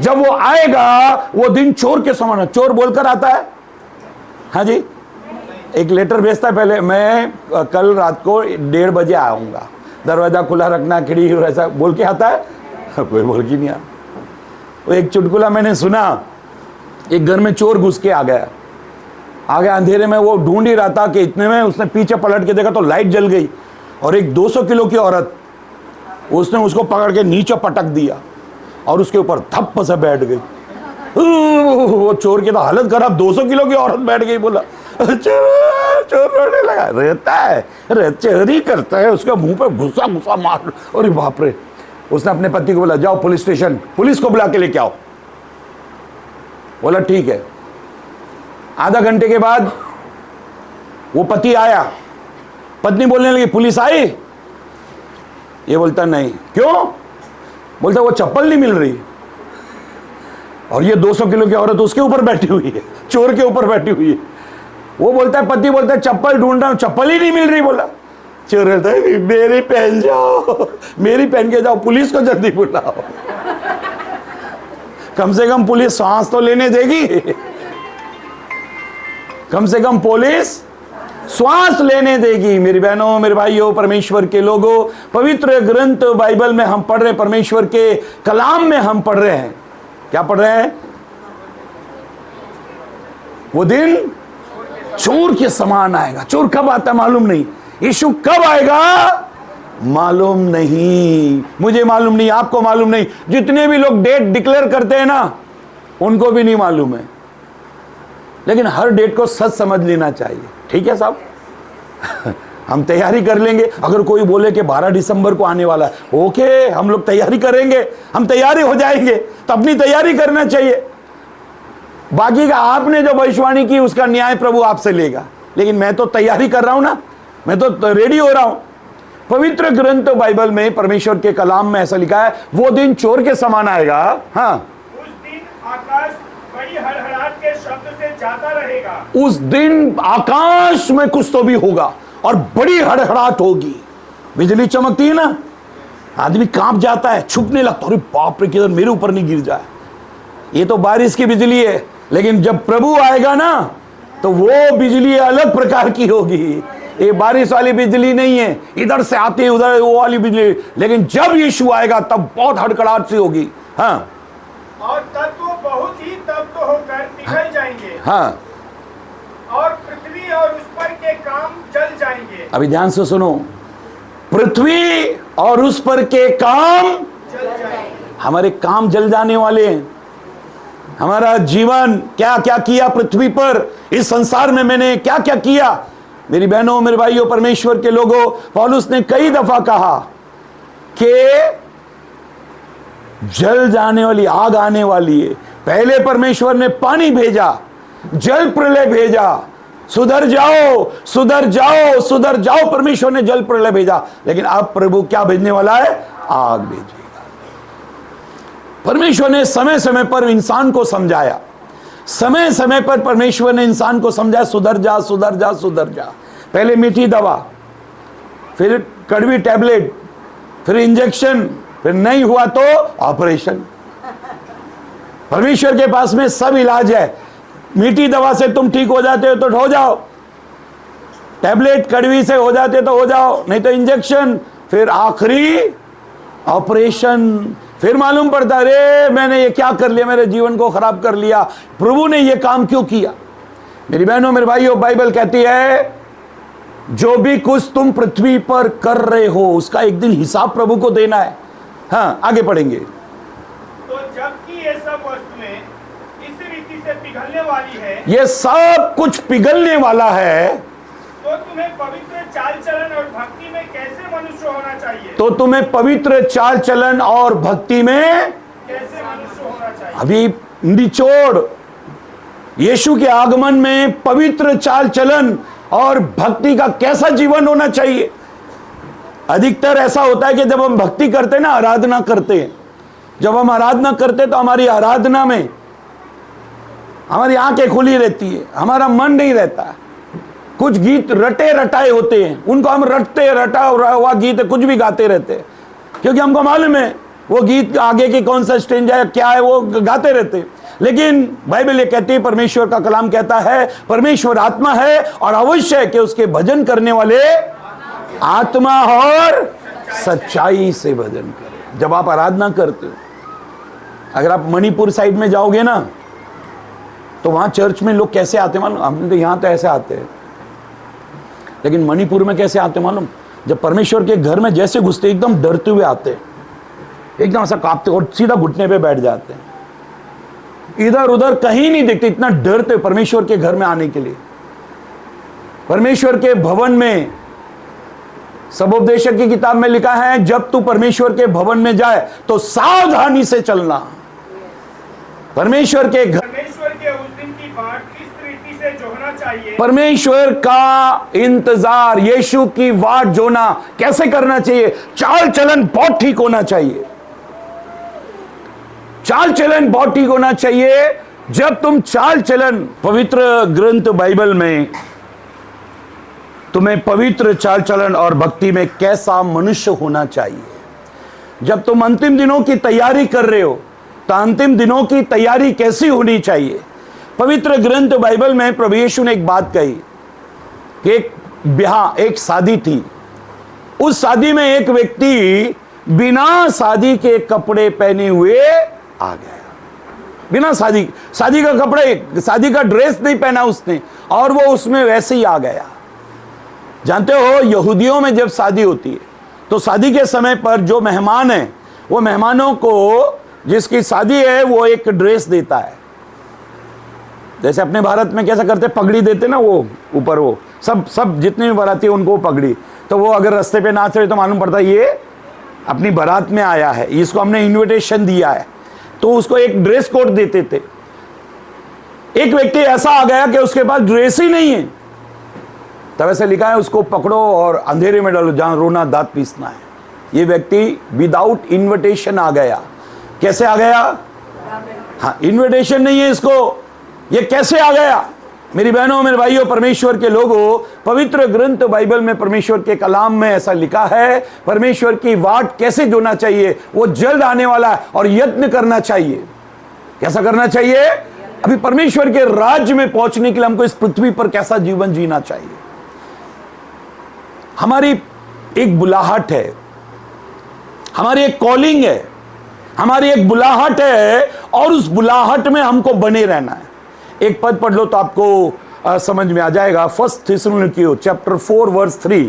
जब वो आएगा वो दिन चोर के समान है। चोर बोलकर आता है, हाँ जी, एक लेटर भेजता है पहले, मैं कल रात को 1:30 बजे आऊंगा, दरवाजा खुला रखना, खिड़की ऐसा बोल के आता है। कोई बोल के नहीं आता। वो एक चुटकुला मैंने सुना, एक घर में चोर घुस के आ गया, आगे अंधेरे में वो ढूंढ ही रहा था कि इतने में उसने पीछे पलट के देखा तो लाइट जल गई और एक 200 किलो की औरत, उसने उसको पकड़ के नीचे पटक दिया और उसके ऊपर धप्प से बैठ गई। वो चोर की तो हालत खराब, 200 किलो की औरत बैठ गई। बोला चोर रोने लगा, रहता है चोरी करता है, उसके मुंह पे घुसा घुसा मार। अरे बाप रे। उसने अपने पति को बोला जाओ पुलिस स्टेशन, पुलिस को बुला के लेके आओ। बोला ठीक है। आधा घंटे के बाद वो पति आया, पत्नी बोलने लगी पुलिस आई? ये बोलता नहीं। क्यों? बोलता वो चप्पल नहीं मिल रही और ये 200 किलो की औरत उसके ऊपर बैठी हुई है, चोर के ऊपर बैठी हुई है। वो बोलता है, पति बोलता है चप्पल ढूंढ रहा हूं, चप्पल ही नहीं मिल रही। बोला चोर बोलता है मेरी पहन जाओ, मेरी पहन के जाओ, पुलिस को जल्दी बुलाओ। कम से कम पुलिस सांस तो लेने देगी, कम से कम पुलिस श्वास लेने देगी। मेरी बहनों, मेरे भाइयों, परमेश्वर के लोगों, पवित्र ग्रंथ बाइबल में हम पढ़ रहे, परमेश्वर के कलाम में हम पढ़ रहे हैं। क्या पढ़ रहे हैं? वो दिन चोर के समान आएगा। चोर कब आता है मालूम नहीं, यीशु कब आएगा मालूम नहीं, मुझे मालूम नहीं, आपको मालूम नहीं, जितने भी लोग डेट डिक्लेयर करते हैं ना उनको भी नहीं मालूम है। लेकिन हर डेट को सच समझ लेना चाहिए, ठीक है साहब? हम तैयारी कर लेंगे। अगर कोई बोले कि 12 दिसंबर को आने वाला है, ओके, हम लोग तैयारी करेंगे, हम तैयारी हो जाएंगे। तो अपनी तैयारी करना चाहिए। बाकी का आपने जो भविष्यवाणी की उसका न्याय प्रभु आपसे लेगा, लेकिन मैं तो तैयारी कर रहा हूं ना, मैं तो रेडी हो रहा हूं। पवित्र ग्रंथ बाइबल में परमेश्वर के कलाम में ऐसा लिखा है, वो दिन चोर के समान आएगा। हाँ, उस दिन आकाश बड़ी हड़हड़ाहट के शब्द से जाता रहेगा। उस दिन आकाश में कुछ तो भी होगा और बड़ी हड़हड़ाहट होगी। बिजली चमकती है ना, आदमी कांप जाता है, छुपने लगता है, अरे बाप रे, किधर मेरे ऊपर नहीं गिर जाए। ये तो बारिश की बिजली है, लेकिन जब प्रभु आएगा ना तो वो बिजली अलग प्रकार की होगी। ये बारिश वाली बिजली नहीं है, इधर से आती है उधर वो वाली बिजली। लेकिन जब यीशु आएगा तब बहुत हड़कड़ाहट सी होगी। हाँ, और तब तो बहुत ही तप्त होकर पिघल जाएंगे। हाँ, और पृथ्वी और उस पर के काम जल जाएंगे। अभी ध्यान से सुनो, पृथ्वी और उस पर के काम जल जाएंगे। हमारे काम जल जाने वाले हैं। हमारा जीवन क्या क्या किया पृथ्वी पर, इस संसार में मैंने क्या क्या किया। मेरी बहनों, मेरे भाइयों, परमेश्वर के लोगों, पौलुस ने कई दफा कहा कि जल जाने वाली आग आने वाली है। पहले परमेश्वर ने पानी भेजा, जल प्रलय भेजा, सुधर जाओ सुधर जाओ सुधर जाओ, परमेश्वर ने जल प्रलय भेजा। लेकिन अब प्रभु क्या भेजने वाला है? आग भेजेगा। परमेश्वर ने समय समय पर इंसान को समझाया, समय समय पर परमेश्वर ने इंसान को समझाया, सुधर जा सुधर जा सुधर जा। पहले मीठी दवा, फिर कड़वी टैबलेट, फिर इंजेक्शन, फिर नहीं हुआ तो ऑपरेशन। परमेश्वर के पास में सब इलाज है। मीठी दवा से तुम ठीक हो जाते हो तो हो जाओ, टैबलेट कड़वी से हो जाते तो हो जाओ, नहीं तो इंजेक्शन, फिर आखिरी ऑपरेशन। फिर मालूम पड़ता, अरे मैंने ये क्या कर लिया, मेरे जीवन को खराब कर लिया, प्रभु ने ये काम क्यों किया। मेरी बहनों, मेरे भाइयों, बाइबल कहती है जो भी कुछ तुम पृथ्वी पर कर रहे हो उसका एक दिन हिसाब प्रभु को देना है। हाँ, आगे पढ़ेंगे। तो जबकि ये सब वस्तुएं इस रीति से पिघलने वाली है, ये सब कुछ पिघलने वाला है, तो तुम्हें पवित्र चाल चलन और भक्ति में कैसे मनुष्य होना चाहिए। तो तुम्हें पवित्र चाल चलन और भक्ति में कैसे मनुष्य होना चाहिए। अभी निचोड़, यीशु के आगमन में पवित्र चाल चलन और भक्ति का कैसा जीवन होना चाहिए। अधिकतर ऐसा होता है कि जब हम भक्ति करते ना, आराधना करते हैं, जब हम आराधना करते तो हमारी आराधना में हमारी आंखें खुली रहती है, हमारा मन नहीं रहता। कुछ गीत रटे रटाए होते हैं, उनको हम रटते रटा हुआ गीत कुछ भी गाते रहते हैं, क्योंकि हमको मालूम है वो गीत आगे की कौन सा स्टेंज है क्या है, वो गाते रहते हैं। लेकिन बाइबल ये कहती है, परमेश्वर का कलाम कहता है, परमेश्वर आत्मा है और अवश्य है कि उसके भजन करने वाले आत्मा और सच्चाई से भजन करें। जब आप आराधना करते हो, अगर आप मणिपुर साइड में जाओगे ना तो वहां चर्च में लोग कैसे आते मालूम, हम तो यहां तो ऐसे आते हैं, लेकिन मणिपुर में कैसे आते मालूम, जब परमेश्वर के घर में जैसे घुसते एकदम डरते हुए आते, एकदम ऐसा कांपते और सीधा घुटने पे बैठ जाते हैं, इधर उधर कहीं नहीं देखते, इतना डरते परमेश्वर के घर में आने के लिए। परमेश्वर के भवन में, सबोपदेशक की किताब में लिखा है, जब तू परमेश्वर के भवन में जाए तो सावधानी से चलना। परमेश्वर के घर, परमेश्वर के उस दिन की बाट किस रीति से जोहना चाहिए। परमेश्वर का इंतजार, यीशु की वाट जोना कैसे करना चाहिए। चाल चलन बहुत ठीक होना चाहिए, चाल चलन बहुत ठीक होना चाहिए। जब तुम चाल चलन, पवित्र ग्रंथ बाइबल में तुम्हें पवित्र चाल चलन और भक्ति में कैसा मनुष्य होना चाहिए। जब तुम अंतिम दिनों की तैयारी कर रहे हो तो अंतिम दिनों की तैयारी कैसी होनी चाहिए। पवित्र ग्रंथ बाइबल में प्रभु यीशु ने एक बात कही कि एक ब्याह, एक शादी थी, उस शादी में एक व्यक्ति बिना शादी के कपड़े पहने हुए आ गया, बिना शादी का कपड़े, शादी का ड्रेस नहीं पहना उसने, और वो उसमें वैसे ही आ गया। जानते हो, यहूदियों में जब शादी होती है तो शादी के समय पर जो मेहमान है वो मेहमानों को, जिसकी शादी है, वो एक ड्रेस देता है। जैसे अपने भारत में कैसा करते, पगड़ी देते ना, वो ऊपर वो सब सब जितने भी बाराती उनको पकड़ी, तो वो अगर रास्ते पे नाच रहे तो मालूम पड़ता ये अपनी बारात में आया है, इसको हमने इनविटेशन दिया है, तो उसको एक ड्रेस कोड देते थे। एक व्यक्ति ऐसा आ गया कि उसके पास ड्रेस ही नहीं है, तब ऐसे लिखा है उसको पकड़ो और अंधेरे में डालो जहां रोना दांत पीसना है। ये व्यक्ति विदाउट इनविटेशन आ गया। कैसे आ गया? हाँ, इनविटेशन नहीं है इसको, ये कैसे आ गया? मेरी बहनों मेरे भाइयों परमेश्वर के लोगों, पवित्र ग्रंथ बाइबल में परमेश्वर के कलाम में ऐसा लिखा है, परमेश्वर की वाट कैसे जोना चाहिए, वो जल्द आने वाला है और यत्न करना चाहिए। कैसा करना चाहिए? अभी परमेश्वर के राज्य में पहुंचने के लिए हमको इस पृथ्वी पर कैसा जीवन जीना चाहिए। हमारी एक बुलाहट है, हमारी एक कॉलिंग है, हमारी एक बुलाहट है और उस बुलाहट में हमको बने रहना है। एक पद पढ़ लो तो आपको समझ में आ जाएगा। 1 थिस्सलुनीकियों चैप्टर 4 वर्स 3,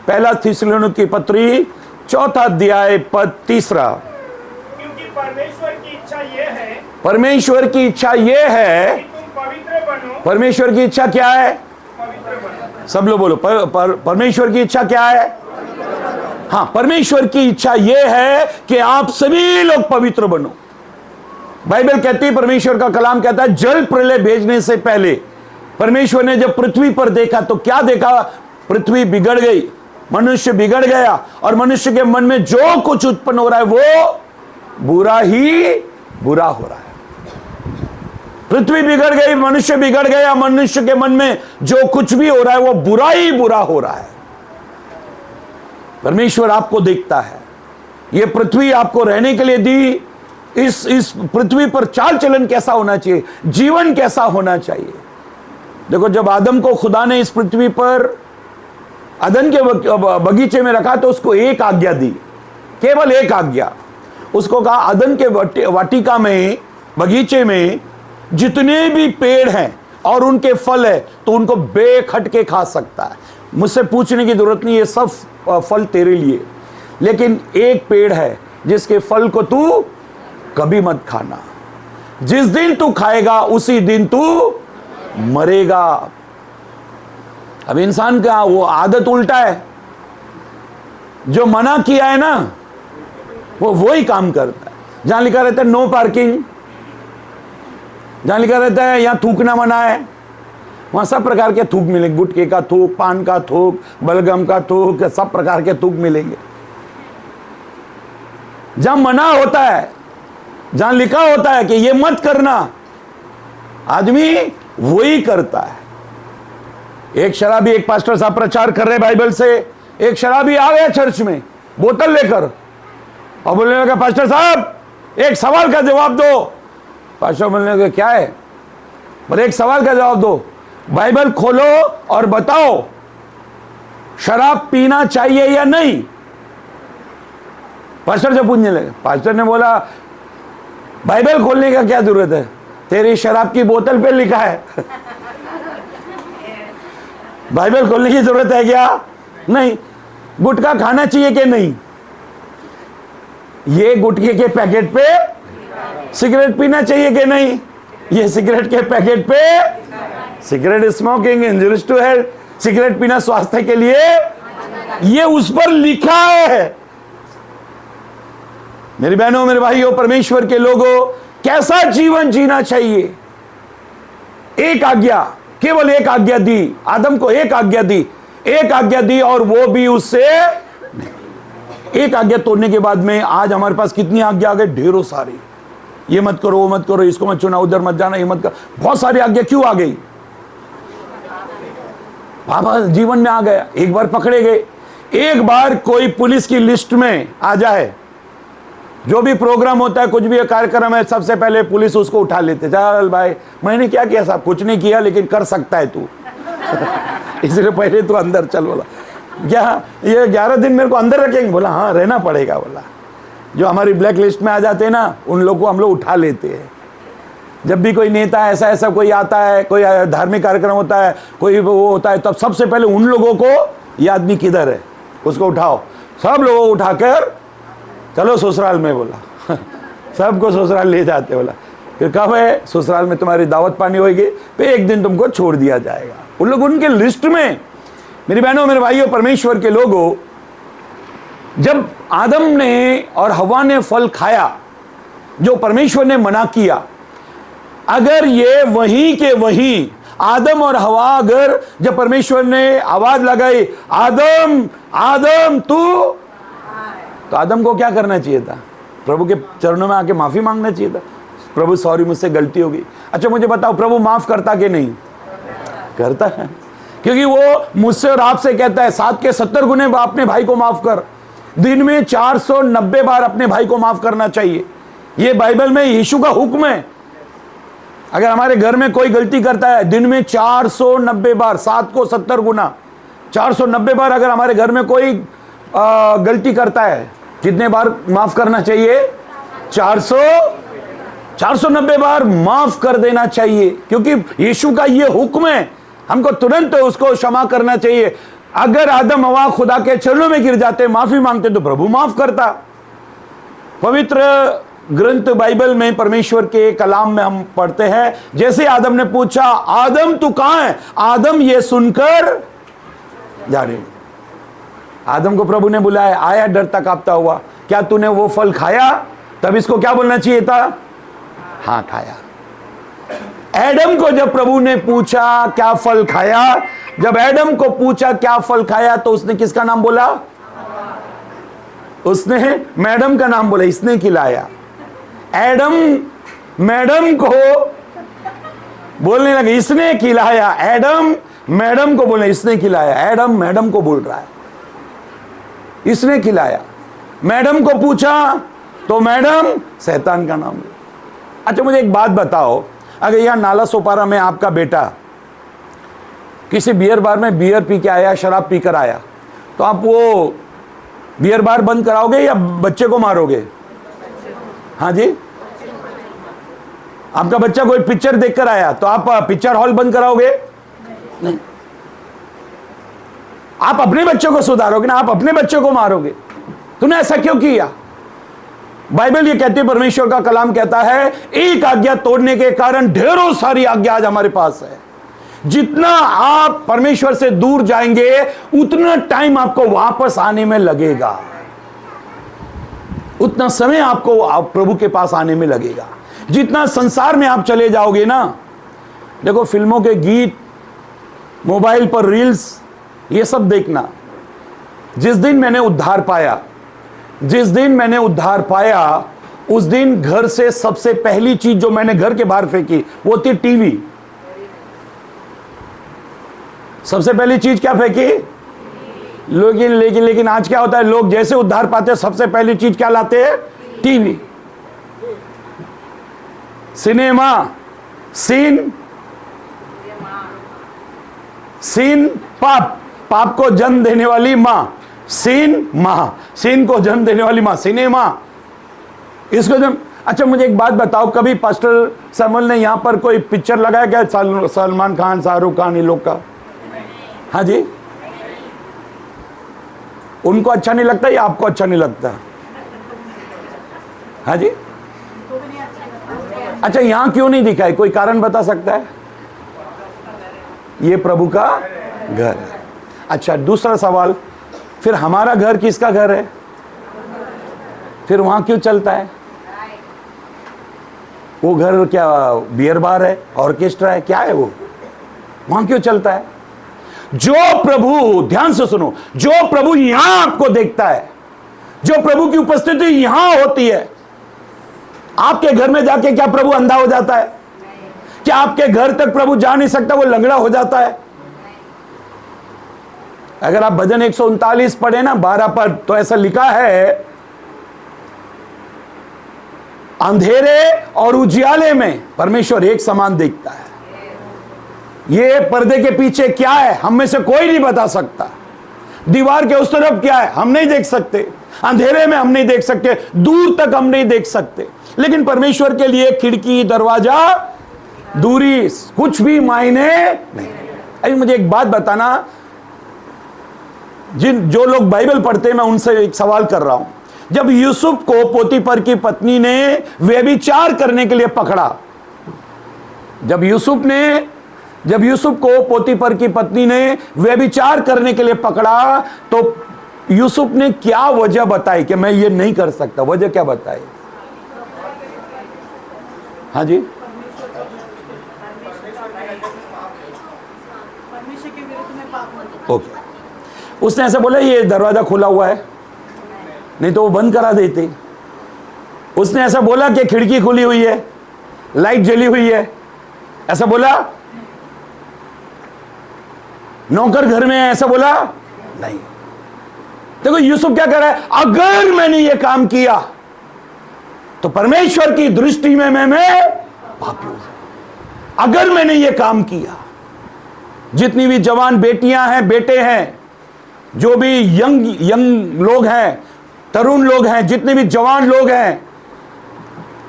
पहला थिस्सलुनीकी पत्री 4 अध्याय पद 3। क्योंकि परमेश्वर की इच्छा ये है, परमेश्वर की इच्छा ये है कि तुम पवित्र बनो। परमेश्वर की इच्छा क्या है? पवित्र बनो। सब लोग बोलो, परमेश्वर की इच्छा क्या है? हाँ, परमेश्वर की इच्छा यह है कि आप सभी लोग पवित्र बनो। बाइबल कहती है, परमेश्वर का कलाम कहता है, जल प्रलय भेजने से पहले परमेश्वर ने जब पृथ्वी पर देखा तो क्या देखा? पृथ्वी बिगड़ गई, मनुष्य बिगड़ गया और मनुष्य के मन में जो कुछ उत्पन्न हो रहा है वो बुरा ही बुरा हो रहा है। पृथ्वी बिगड़ गई, मनुष्य बिगड़ गया, मनुष्य के मन में जो कुछ भी हो रहा है वो बुरा ही बुरा हो रहा है। परमेश्वर आपको देखता है, ये पृथ्वी आपको रहने के लिए दी, इस पृथ्वी पर चाल चलन कैसा होना चाहिए, जीवन कैसा होना चाहिए। देखो, जब आदम को खुदा ने इस पृथ्वी पर अदन के बगीचे में रखा तो उसको एक आज्ञा दी, केवल एक आज्ञा। उसको कहा अदन के वाटिका में, बगीचे में जितने भी पेड़ हैं और उनके फल है तो उनको बेखटके खा सकता है, मुझसे पूछने की जरूरत नहीं, ये सब फल तेरे लिए, लेकिन एक पेड़ है जिसके फल को तू कभी मत खाना, जिस दिन तू खाएगा उसी दिन तू मरेगा। अब इंसान का वो आदत उल्टा है, जो मना किया है ना वो वही काम करता है। जहां लिखा रहता है नो पार्किंग, जहां लिखा रहता है यहां थूकना मना है, वहां सब प्रकार के थूक मिलेंगे, गुटखे का थूक, पान का थूक, बलगम का थूक, सब प्रकार के थूक मिलेंगे। जहां मना होता है, जहां लिखा होता है कि ये मत करना, आदमी वही करता है। एक शराबी, एक पास्टर साहब प्रचार कर रहे बाइबल से, एक शराबी आ गया चर्च में बोतल लेकर और बोलने लगा, पास्टर साहब एक सवाल का जवाब दो। पास्टर बोलने लगा, क्या है? बोले एक सवाल का जवाब दो, बाइबल खोलो और बताओ शराब पीना चाहिए या नहीं। पास्टर से पूछने लगे, पास्टर ने बोला, बाइबल खोलने का क्या जरूरत है, तेरी शराब की बोतल पे लिखा है। बाइबल खोलने की जरूरत है क्या? नहीं। गुटखा खाना चाहिए कि नहीं? ये गुटखे के पैकेट पे सिगरेट पीना चाहिए कि नहीं? ये सिगरेट के पैकेट पे cigarette smoking injurious to health, cigarette पीना स्वास्थ्य के लिए, ये उस पर लिखा है। मेरी बहनों मेरे भाइयों परमेश्वर के लोगों, कैसा जीवन जीना चाहिए? एक आज्ञा, केवल एक आज्ञा दी, आदम को एक आज्ञा दी, एक आज्ञा दी और वो भी उससे एक आज्ञा तोड़ने के बाद में आज हमारे पास कितनी आज्ञा आ गई? ढेरों सारी। ये मत करो, वो मत करो, इसको मत चुना, उधर मत जाना, ये मत कर, बहुत सारी आज्ञा क्यों आ गई? पापा जीवन में आ गया, एक बार पकड़े गए, एक बार कोई पुलिस की लिस्ट में आ जाए, जो भी प्रोग्राम होता है, कुछ भी कार्यक्रम है, सबसे पहले पुलिस उसको उठा लेते, चल भाई मैंने क्या किया साहब? कुछ नहीं किया, लेकिन कर सकता है तू। इसलिए पहले तू अंदर चल। बोला क्या ये 11 दिन मेरे को अंदर रखेंगे? बोला हाँ रहना पड़ेगा। बोला जो हमारी ब्लैक लिस्ट में आ जाते हैं ना, उन लोग को हम लोग उठा लेते हैं। जब भी कोई नेता ऐसा ऐसा कोई आता है, कोई धार्मिक कार्यक्रम होता है, कोई वो होता है, तब सबसे पहले उन लोगों को, ये आदमी किधर है उसको उठाओ, सब लोगों को उठाकर चलो ससुराल में। बोला सबको ससुराल ले जाते। बोला फिर कब है? ससुराल में तुम्हारी दावत पानी होगी, फिर एक दिन तुमको छोड़ दिया जाएगा। उन लोग उनके लिस्ट में मेरी बहनों, मेरे भाइयों, परमेश्वर के लोगों, जब आदम ने और हवा ने फल खाया जो परमेश्वर ने मना किया, अगर ये वहीं के वहीं आदम और हवा, अगर जब परमेश्वर ने आवाज लगाई, आदम आदम तू, तो आदम को क्या करना चाहिए था? प्रभु के चरणों में आके माफी मांगना चाहिए था। प्रभु सॉरी, मुझसे गलती हो गई। अच्छा मुझे बताओ, प्रभु माफ करता कि नहीं? करता है, क्योंकि वो मुझसे और आपसे कहता है 7 के 70 गुने अपने भाई को माफ कर। दिन में 490 बार अपने भाई को माफ करना चाहिए। ये बाइबल में यीशु का हुक्म है। अगर हमारे घर में कोई गलती करता है, दिन में 490 बार, 7 को 70 गुना 490 बार अगर हमारे घर में कोई गलती करता है, कितने बार माफ करना चाहिए? 490 बार माफ कर देना चाहिए, क्योंकि यीशु का ये हुक्म है। हमको तुरंत उसको क्षमा करना चाहिए। अगर आदम हवा खुदा के चरणों में गिर जाते, माफी मांगते, तो प्रभु माफ करता। पवित्र ग्रंथ बाइबल में, परमेश्वर के कलाम में हम पढ़ते हैं, जैसे आदम ने पूछा, आदम तू कहां है? आदम ये सुनकर जा रहे। आदम को प्रभु ने बुलाया, आया डरता कांपता हुआ, क्या तूने वो फल खाया? तब इसको क्या बोलना चाहिए था? हाँ खाया। एडम को जब प्रभु ने पूछा क्या फल खाया, जब एडम को पूछा क्या फल खाया, तो उसने किसका नाम बोला? उसने मैडम का नाम बोला, इसने खिलाया। एडम मैडम को बोलने लगे, इसने खिलाया। एडम मैडम को बोले, इसने खिलाया। एडम मैडम को बोल रहा है, इसने खिलाया। मैडम को पूछा तो मैडम शैतान का नाम लिया। अच्छा मुझे एक बात बताओ, अगर यहां नाला सोपारा में आपका बेटा किसी बियर बार में बियर पी के आया, शराब पीकर आया, तो आप वो बियर बार बंद कराओगे या बच्चे को मारोगे? हाँ जी, आपका बच्चा कोई पिक्चर देखकर आया तो आप पिक्चर हॉल बंद कराओगे? नहीं। आप अपने बच्चों को सुधारोगे ना, आप अपने बच्चों को मारोगे। तूने ऐसा क्यों किया? बाइबल ये कहती है, परमेश्वर का कलाम कहता है, एक आज्ञा तोड़ने के कारण ढेरों सारी आज्ञा आज हमारे पास है। जितना आप परमेश्वर से दूर जाएंगे, उतना टाइम आपको वापस आने में लगेगा, उतना समय आपको प्रभु के पास आने में लगेगा। जितना संसार में आप चले जाओगे ना, देखो फिल्मों के गीत, मोबाइल पर रील्स, ये सब देखना। जिस दिन मैंने उद्धार पाया, उस दिन घर से सबसे पहली चीज जो मैंने घर के बाहर फेंकी वो थी टीवी। सबसे पहली चीज क्या फेंकी? लेकिन आज क्या होता है, लोग जैसे उद्धार पाते हैं सबसे पहली चीज क्या लाते हैं? टीवी, सिनेमा, सीन पाप को जन्म देने वाली मां, सीन को जन्म देने वाली मां, सिनेमा, इसको जन्म। अच्छा मुझे एक बात बताओ, कभी पास्टर सैमुअल ने यहां पर कोई पिक्चर लगाया क्या? सलमान खान, शाहरुख खान, इन लोग का? हाँ जी, उनको अच्छा नहीं लगता या आपको अच्छा नहीं लगता? हाँ जी, अच्छा यहां क्यों नहीं दिखाई? कोई कारण बता सकता है? ये प्रभु का घर है। अच्छा दूसरा सवाल, फिर हमारा घर किसका घर है? फिर वहां क्यों चलता है? वो घर क्या बियर बार है, ऑर्केस्ट्रा है, क्या है वो? वहां क्यों चलता है? जो प्रभु, ध्यान से सुनो, जो प्रभु यहां आपको देखता है, जो प्रभु की उपस्थिति यहां होती है, आपके घर में जाके क्या प्रभु अंधा हो जाता है? क्या आपके घर तक प्रभु जा नहीं सकता, वो लंगड़ा हो जाता है? अगर आप भजन 139 पढ़े ना 12 पद, तो ऐसा लिखा है, अंधेरे और उजियाले में परमेश्वर एक समान देखता है। ये पर्दे के पीछे क्या है हम में से कोई नहीं बता सकता। दीवार के उस तरफ क्या है हम नहीं देख सकते, अंधेरे में हम नहीं देख सकते, दूर तक हम नहीं देख सकते। लेकिन परमेश्वर के लिए खिड़की, दरवाजा, दूरी कुछ भी मायने नहीं। अभी मुझे एक बात बताना, जो लोग बाइबल पढ़ते हैं, मैं उनसे एक सवाल कर रहा हूं। जब यूसुफ को पोतीफर की पत्नी ने व्यभिचार करने के लिए पकड़ा, जब यूसुफ ने जब यूसुफ को पोतीफर की पत्नी ने व्यभिचार करने के लिए पकड़ा तो यूसुफ ने क्या वजह बताई कि मैं ये नहीं कर सकता? वजह क्या बताई? हाँ जी, ओके। उसने ऐसे बोला ये दरवाजा खुला हुआ है, नहीं तो वो बंद करा देते। उसने ऐसा बोला कि खिड़की खुली हुई है, लाइट जली हुई है, ऐसा बोला? नौकर घर में है, ऐसा बोला? नहीं। देखो यूसुफ क्या कर रहा है, अगर मैंने ये काम किया तो परमेश्वर की दृष्टि में मैं पापी हूं। अगर मैंने ये काम किया, जितनी भी जवान बेटियां हैं, बेटे हैं, जो भी यंग लोग हैं, तरुण लोग हैं, जितने भी जवान लोग हैं,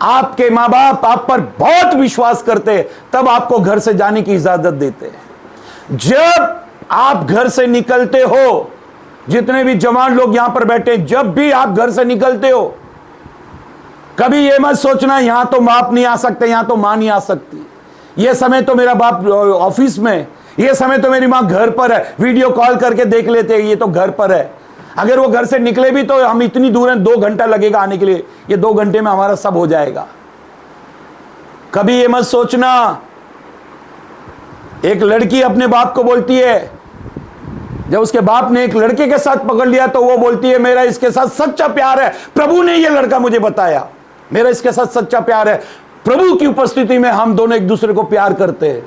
आपके मां बाप आप पर बहुत विश्वास करते हैं, तब आपको घर से जाने की इजाजत देते हैं। जब आप घर से निकलते हो, जितने भी जवान लोग यहां पर बैठे, जब भी आप घर से निकलते हो, कभी यह मत सोचना यहां तो बाप नहीं आ सकते, यहां तो मां नहीं आ सकती, यह समय तो मेरा बाप ऑफिस में, यह समय तो मेरी मां घर पर है, वीडियो कॉल करके देख लेते हैं, ये तो घर पर है। अगर वो घर से निकले भी तो हम इतनी दूर हैं, 2 घंटा लगेगा आने के लिए, ये 2 घंटे में हमारा सब हो जाएगा। कभी ये मत सोचना। एक लड़की अपने बाप को बोलती है, जब उसके बाप ने एक लड़के के साथ पकड़ लिया तो वो बोलती है मेरा इसके साथ सच्चा प्यार है, प्रभु ने ये लड़का मुझे बताया, मेरा इसके साथ सच्चा प्यार है, प्रभु की उपस्थिति में हम दोनों एक दूसरे को प्यार करते हैं,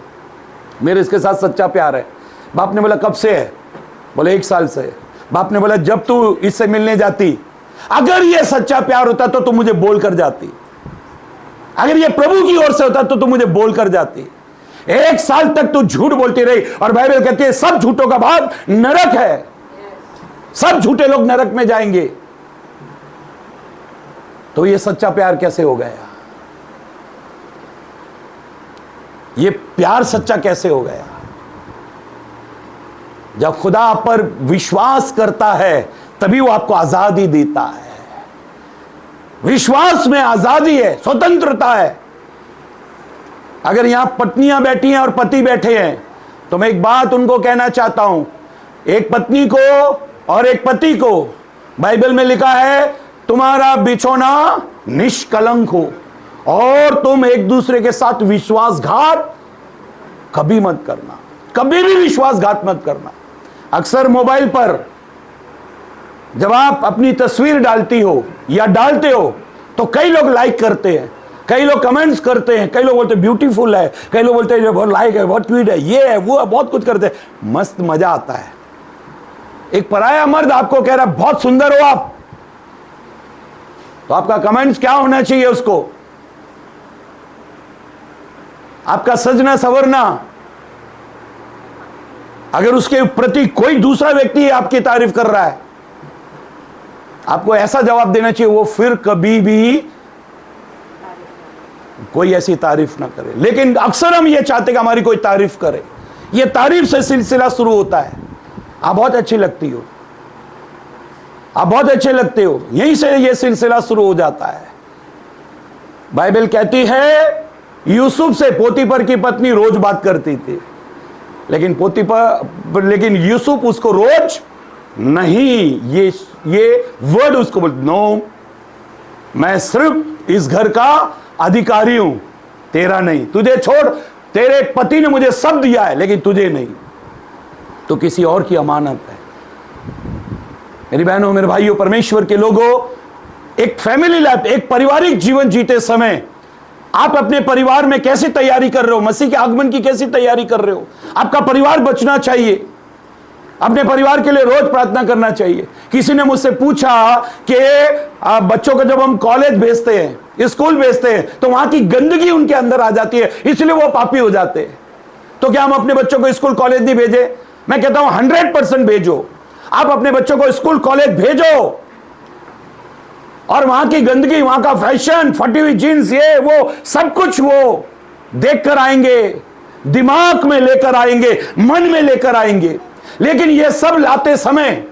मेरे इसके साथ सच्चा प्यार है। बाप ने बोला कब से है? बोले 1 साल से। बाप ने बोला जब तू इससे मिलने जाती, अगर ये सच्चा प्यार होता तो तू मुझे बोल कर जाती, अगर ये प्रभु की ओर से होता तो तू मुझे बोल कर जाती। 1 साल तक तू झूठ बोलती रही, और बाइबल कहती है सब झूठों का भाग नरक है, सब झूठे लोग नरक में जाएंगे। तो ये सच्चा प्यार कैसे हो गया? ये प्यार सच्चा कैसे हो गया? जब खुदा आप पर विश्वास करता है तभी वो आपको आजादी देता है। विश्वास में आजादी है, स्वतंत्रता है। अगर यहां पत्नियां बैठी हैं और पति बैठे हैं तो मैं एक बात उनको कहना चाहता हूं, एक पत्नी को और एक पति को बाइबल में लिखा है तुम्हारा बिछौना निष्कलंक हो, और तुम एक दूसरे के साथ विश्वासघात कभी मत करना, कभी भी विश्वासघात मत करना। अक्सर मोबाइल पर जब आप अपनी तस्वीर डालती हो या डालते हो तो कई लोग लाइक करते हैं, कई लोग कमेंट्स करते हैं, कई लोग बोलते हैं ब्यूटीफुल है, कई लोग बोलते हैं बहुत लाइक है, बहुत क्यूट है, ये है वो है, बहुत कुछ करते हैं। मस्त मजा आता है। एक पराया मर्द आपको कह रहा है बहुत सुंदर हो आप, तो आपका कमेंट्स क्या होना चाहिए? उसको आपका सजना सवरना, अगर उसके प्रति कोई दूसरा व्यक्ति आपकी तारीफ कर रहा है, आपको ऐसा जवाब देना चाहिए वो फिर कभी भी कोई ऐसी तारीफ ना करे। लेकिन अक्सर हम ये चाहते कि हमारी कोई तारीफ करे। ये तारीफ से सिलसिला शुरू होता है, आप बहुत अच्छी लगती हो, आप बहुत अच्छे लगते हो, यहीं से ये सिलसिला शुरू हो जाता है। बाइबल कहती है यूसुफ से पोतीफर की पत्नी रोज बात करती थी, लेकिन यूसुफ उसको रोज नहीं, ये वर्ड उसको बोल, नो मैं सिर्फ इस घर का अधिकारी हूं, तेरा नहीं, तुझे छोड़, तेरे पति ने मुझे सब दिया है लेकिन तुझे नहीं, तो किसी और की अमानत है। मेरी बहनों, मेरे भाइयों, परमेश्वर के लोगों, एक फैमिली लाइफ, एक पारिवारिक जीवन जीते समय आप अपने परिवार में कैसी तैयारी कर रहे हो? मसीह के आगमन की कैसी तैयारी कर रहे हो? आपका परिवार बचना चाहिए, अपने परिवार के लिए रोज प्रार्थना करना चाहिए। किसी ने मुझसे पूछा कि बच्चों को जब हम कॉलेज भेजते हैं, स्कूल भेजते हैं, तो वहां की गंदगी उनके अंदर आ जाती है, इसलिए वो पापी हो जाते हैं, तो क्या हम अपने बच्चों को स्कूल कॉलेज नहीं भेजे? मैं कहता हूं 100% भेजो। आप अपने बच्चों को स्कूल कॉलेज भेजो, और वहां की गंदगी, वहां का फैशन, फटी हुई जीन्स, ये वो सब कुछ वो देख कर आएंगे, दिमाग में लेकर आएंगे, मन में लेकर आएंगे। लेकिन ये सब लाते समय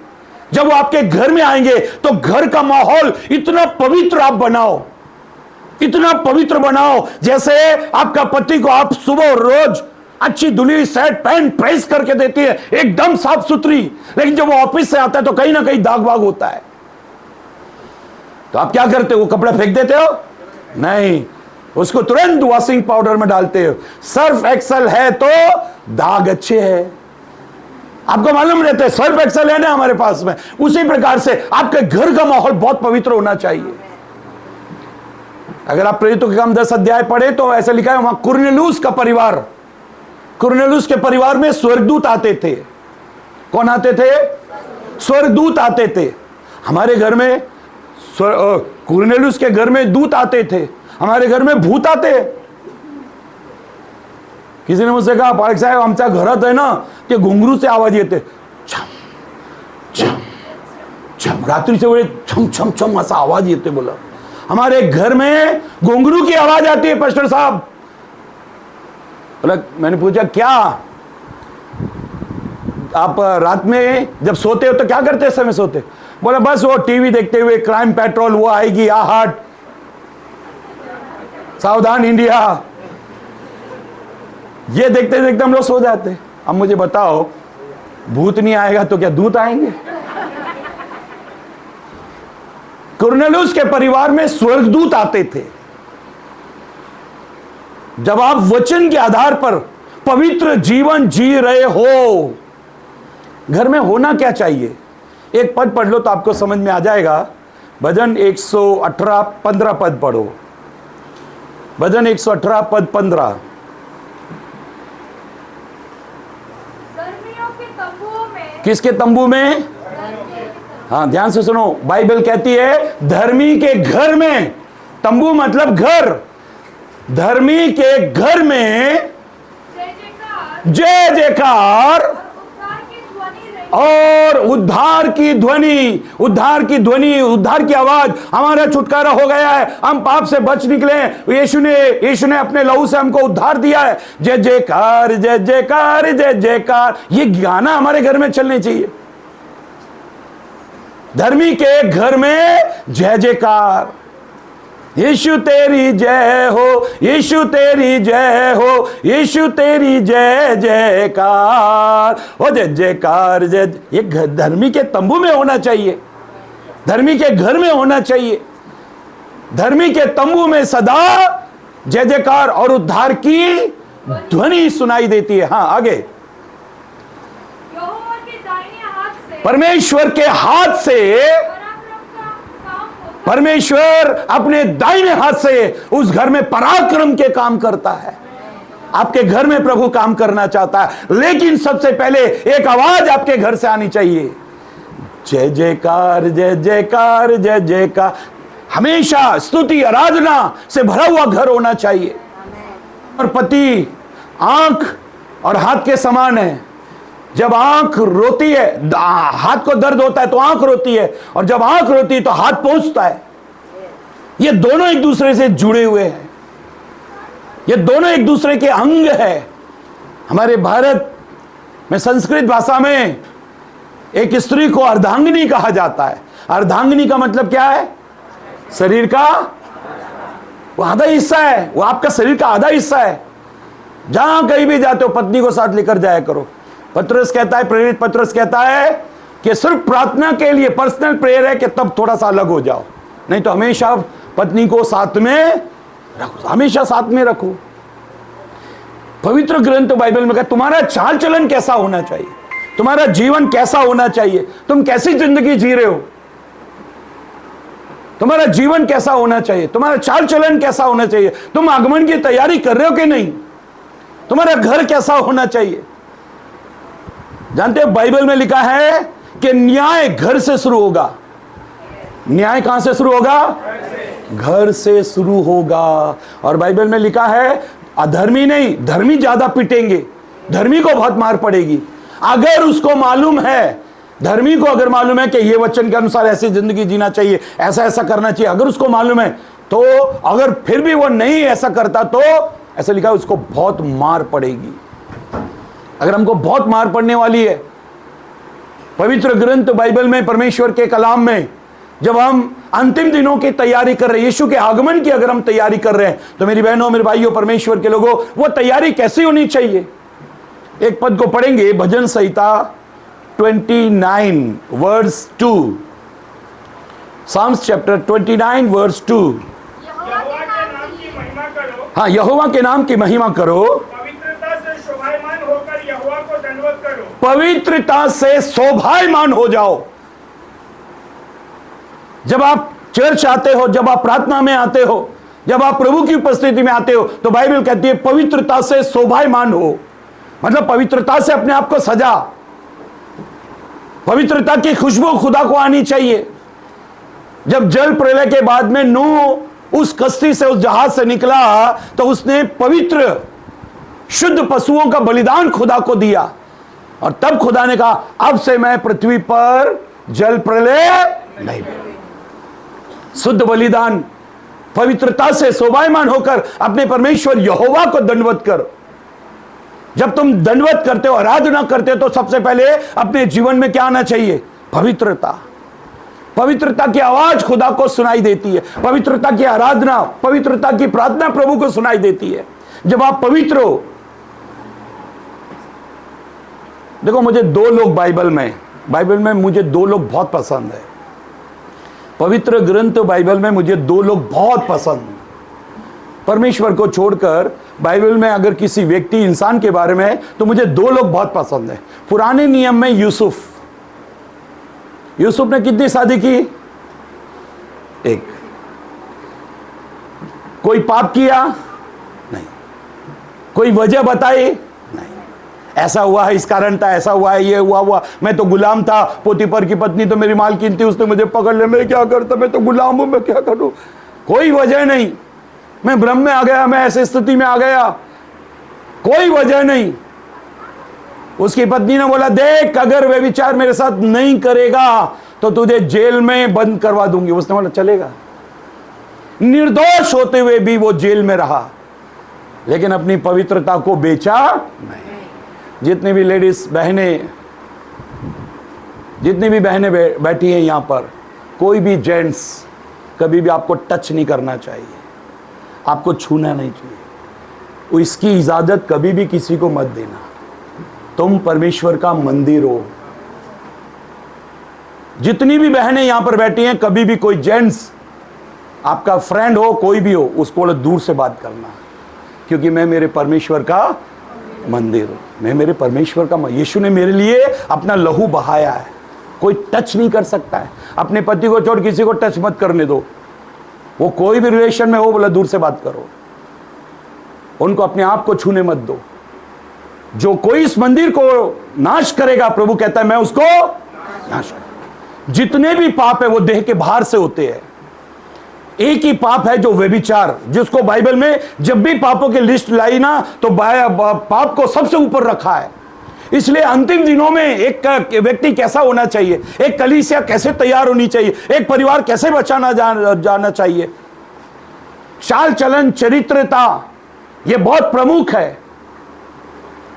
जब वो आपके घर में आएंगे तो घर का माहौल इतना पवित्र आप बनाओ, इतना पवित्र बनाओ, जैसे आपका पति को आप सुबह रोज अच्छी धुली शर्ट पैंट प्रेस करके देती है, एकदम साफ सुथरी, लेकिन जब वो ऑफिस से आता है तो कहीं ना कहीं दाग वाग होता है। तो आप क्या करते हो? वो कपड़ा फेंक देते हो? नहीं, उसको तुरंत वॉशिंग पाउडर में डालते हो। सर्फ एक्सेल है तो दाग अच्छे हैं, आपको मालूम रहता है। सर्फ एक्सेल है ना हमारे पास में, उसी प्रकार से आपके घर का माहौल बहुत पवित्र होना चाहिए। अगर आप प्रेरितों के काम 10 अध्याय पढ़े तो ऐसा लिखा है वहां कुरनेलुस का परिवार, कुरनेलुस के परिवार में स्वर्गदूत आते थे। कौन आते थे? स्वर्गदूत आते थे। हमारे घर में कुरनेलुस के घर में दूत आते थे, हमारे घर में भूत आते। किसी ने मुझसे कहा, पालक साहेब आमच्या घरात आहे ना ते घुंगरू से आवाज येते, छम छम छम, रात्रीच्या वेळी छम छम छम असा आवाज येते। बोला हमारे घर में घुंगरू की आवाज आती है पास्टर साहब। बोला, मैंने पूछा क्या आप रात में जब सोते हो तो क्या करते समय सोते? बोला बस वो टीवी देखते हुए क्राइम पेट्रोल वो आएगी, आहट, सावधान इंडिया, ये देखते देखते हम लोग सो जाते। अब मुझे बताओ, भूत नहीं आएगा तो क्या दूत आएंगे? कुरनेलुस के परिवार में स्वर्गदूत आते थे। जब आप वचन के आधार पर पवित्र जीवन जी रहे हो, घर में होना क्या चाहिए? एक पद पढ़ लो तो आपको समझ में आ जाएगा। भजन 118 15 पद पढ़ो। भजन 118 पद 15। धर्मियों के तंबुओं में, किसके तंबू में? हाँ, ध्यान से सुनो, बाइबल कहती है धर्मी के घर में, तंबू मतलब घर, धर्मी के घर में जय जयकार और उद्धार की ध्वनि, उद्धार की ध्वनि, उद्धार की आवाज। हमारा छुटकारा हो गया है, हम पाप से बच निकले, यीशु ने अपने लहू से हमको उद्धार दिया है। जय जयकार जय जयकार जय जयकार, ये गाना हमारे घर में चलने चाहिए। धर्मी के घर में जय जयकार, यीशु तेरी जय हो, यीशु तेरी जय हो, यीशु तेरी जय जयकार, हो जय जयकार जय। ये धर्मी के तंबू में होना चाहिए, धर्मी के घर में होना चाहिए। धर्मी के तंबू में सदा जय जयकार और उद्धार की ध्वनि सुनाई देती है। हाँ, आगे। परमेश्वर के हाथ से, परमेश्वर अपने दाहिने हाथ से उस घर में पराक्रम के काम करता है। आपके घर में प्रभु काम करना चाहता है, लेकिन सबसे पहले एक आवाज आपके घर से आनी चाहिए, जय जयकार जय जयकार जय जयकार। हमेशा स्तुति आराधना से भरा हुआ घर होना चाहिए। और पति आंख और हाथ के समान है। जब आंख रोती है, हाथ को दर्द होता है तो आंख रोती है, और जब आंख रोती है तो हाथ पहुंचता है। ये दोनों एक दूसरे से जुड़े हुए हैं, ये दोनों एक दूसरे के अंग है। हमारे भारत में संस्कृत भाषा में एक स्त्री को अर्धांगिनी कहा जाता है। अर्धांगिनी का मतलब क्या है? शरीर का वो आधा हिस्सा है, वो आपका शरीर का आधा हिस्सा है। जहां कहीं भी जाते हो पत्नी को साथ लेकर जाया करो। पतरस कहता है, प्रेरित पतरस कहता है कि सिर्फ प्रार्थना के लिए पर्सनल प्रेयर है कि तब थोड़ा सा अलग हो जाओ, नहीं तो हमेशा पत्नी को साथ में रखो, हमेशा साथ में रखो। पवित्र ग्रंथ बाइबल में कहा तुम्हारा चाल चलन कैसा होना चाहिए, तुम्हारा जीवन कैसा होना चाहिए, तुम कैसी जिंदगी जी रहे हो, तुम्हारा जीवन कैसा होना चाहिए, तुम्हारा चाल चलन कैसा होना चाहिए, तुम आगमन की तैयारी कर रहे हो कि नहीं, तुम्हारा घर कैसा होना चाहिए। जानते हो बाइबल में लिखा है कि न्याय घर से शुरू होगा। न्याय कहां से शुरू होगा? घर से शुरू होगा। और बाइबल में लिखा है अधर्मी नहीं, धर्मी ज्यादा पिटेंगे, धर्मी को बहुत मार पड़ेगी। अगर उसको मालूम है, धर्मी को अगर मालूम है कि ये वचन के अनुसार ऐसी जिंदगी जीना चाहिए, ऐसा ऐसा करना चाहिए, अगर उसको मालूम है तो अगर फिर भी वो नहीं ऐसा करता तो ऐसा लिखा है उसको बहुत मार पड़ेगी। अगर हमको बहुत मार पड़ने वाली है, पवित्र ग्रंथ बाइबल में, परमेश्वर के कलाम में, जब हम अंतिम दिनों की तैयारी कर रहे हैं, यीशु के आगमन की अगर हम तैयारी कर रहे हैं, तो मेरी बहनों मेरे भाइयों परमेश्वर के लोगों, वो तैयारी कैसी होनी चाहिए? एक पद को पढ़ेंगे, भजन संहिता 29 वर्स 2। Psalms chapter 29 verse 2। यहोवा के नाम की महिमा करो, हाँ, यहोवा के नाम की महिमा करो, पवित्रता से शोभायमान होकर यहोवा को दंडवत करो। पवित्रता से शोभायमान हो जाओ। जब आप चर्च आते हो, जब आप प्रार्थना में आते हो, जब आप प्रभु की उपस्थिति में आते हो, तो बाइबल कहती है पवित्रता से शोभायमान हो, मतलब पवित्रता से अपने आप को सजा। पवित्रता की खुशबू खुदा को आनी चाहिए। जब जल प्रलय के बाद में नूह उस कश्ती से, उस जहाज से निकला, तो उसने पवित्र शुद्ध पशुओं का बलिदान खुदा को दिया, और तब खुदा ने कहा अब से मैं पृथ्वी पर जल प्रलय नहीं। शुद्ध बलिदान, पवित्रता से शोभायमान होकर अपने परमेश्वर यहोवा को दंडवत कर। जब तुम दंडवत करते हो, आराधना करते हो, तो सबसे पहले अपने जीवन में क्या आना चाहिए? पवित्रता। पवित्रता की आवाज खुदा को सुनाई देती है, पवित्रता की आराधना, पवित्रता की प्रार्थना प्रभु को सुनाई देती है। जब आप पवित्र हो, देखो मुझे दो लोग बाइबल में मुझे दो लोग बहुत पसंद है। पवित्र ग्रंथ बाइबल में मुझे दो लोग बहुत पसंद। परमेश्वर को छोड़कर बाइबल में अगर किसी व्यक्ति, इंसान के बारे में, तो मुझे दो लोग बहुत पसंद है। पुराने नियम में यूसुफ ने कितनी शादी की? एक। कोई पाप किया? नहीं। कोई वजह बताई? नहीं। ऐसा हुआ है, इस कारण था, ऐसा हुआ है, ये हुआ, मैं तो गुलाम था, पोतीफर की पत्नी तो मेरी मालकिन थी, उसने मुझे पकड़ लिया, मैं क्या करता, मैं तो गुलाम हूं, मैं क्या करूं? कोई वजह नहीं। मैं भ्रम में आ गया, मैं ऐसी स्थिति में आ गया, कोई वजह नहीं। उसकी पत्नी ने बोला, देख अगर वे विचार मेरे साथ नहीं करेगा तो तुझे जेल में बंद करवा दूंगी। उसने बोला चलेगा। निर्दोष होते हुए भी वो जेल में रहा, लेकिन अपनी पवित्रता को बेचा नहीं। जितनी भी लेडीज बहनें, जितनी भी बहनें बैठी हैं यहां पर, कोई भी जेंट्स कभी भी आपको टच नहीं करना चाहिए, आपको छूना नहीं चाहिए। इसकी इजाजत कभी भी किसी को मत देना। तुम परमेश्वर का मंदिर हो। जितनी भी बहनें यहां पर बैठी हैं, कभी भी कोई जेंट्स आपका फ्रेंड हो, कोई भी हो, उसको दूर से बात करना, क्योंकि मैं मेरे परमेश्वर का मंदिर हूं। मैं मेरे परमेश्वर का, यीशु ने मेरे लिए अपना लहू बहाया है, कोई टच नहीं कर सकता है। अपने पति को छोड़ किसी को टच मत करने दो, वो कोई भी रिलेशन में हो, बोला दूर से बात करो। उनको अपने आप को छूने मत दो। जो कोई इस मंदिर को नाश करेगा, प्रभु कहता है मैं उसको नाश करूं। जितने भी पाप है वो देह के बाहर से होते हैं। एक ही पाप है जो व्यभिचार, जिसको बाइबल में जब भी पापों की लिस्ट लाई ना, तो पाप को सबसे ऊपर रखा है। इसलिए अंतिम दिनों में एक व्यक्ति कैसा होना चाहिए, एक कलीसिया कैसे तैयार होनी चाहिए, एक परिवार कैसे बचाना जाना चाहिए, चाल चलन, चरित्रता, यह बहुत प्रमुख है।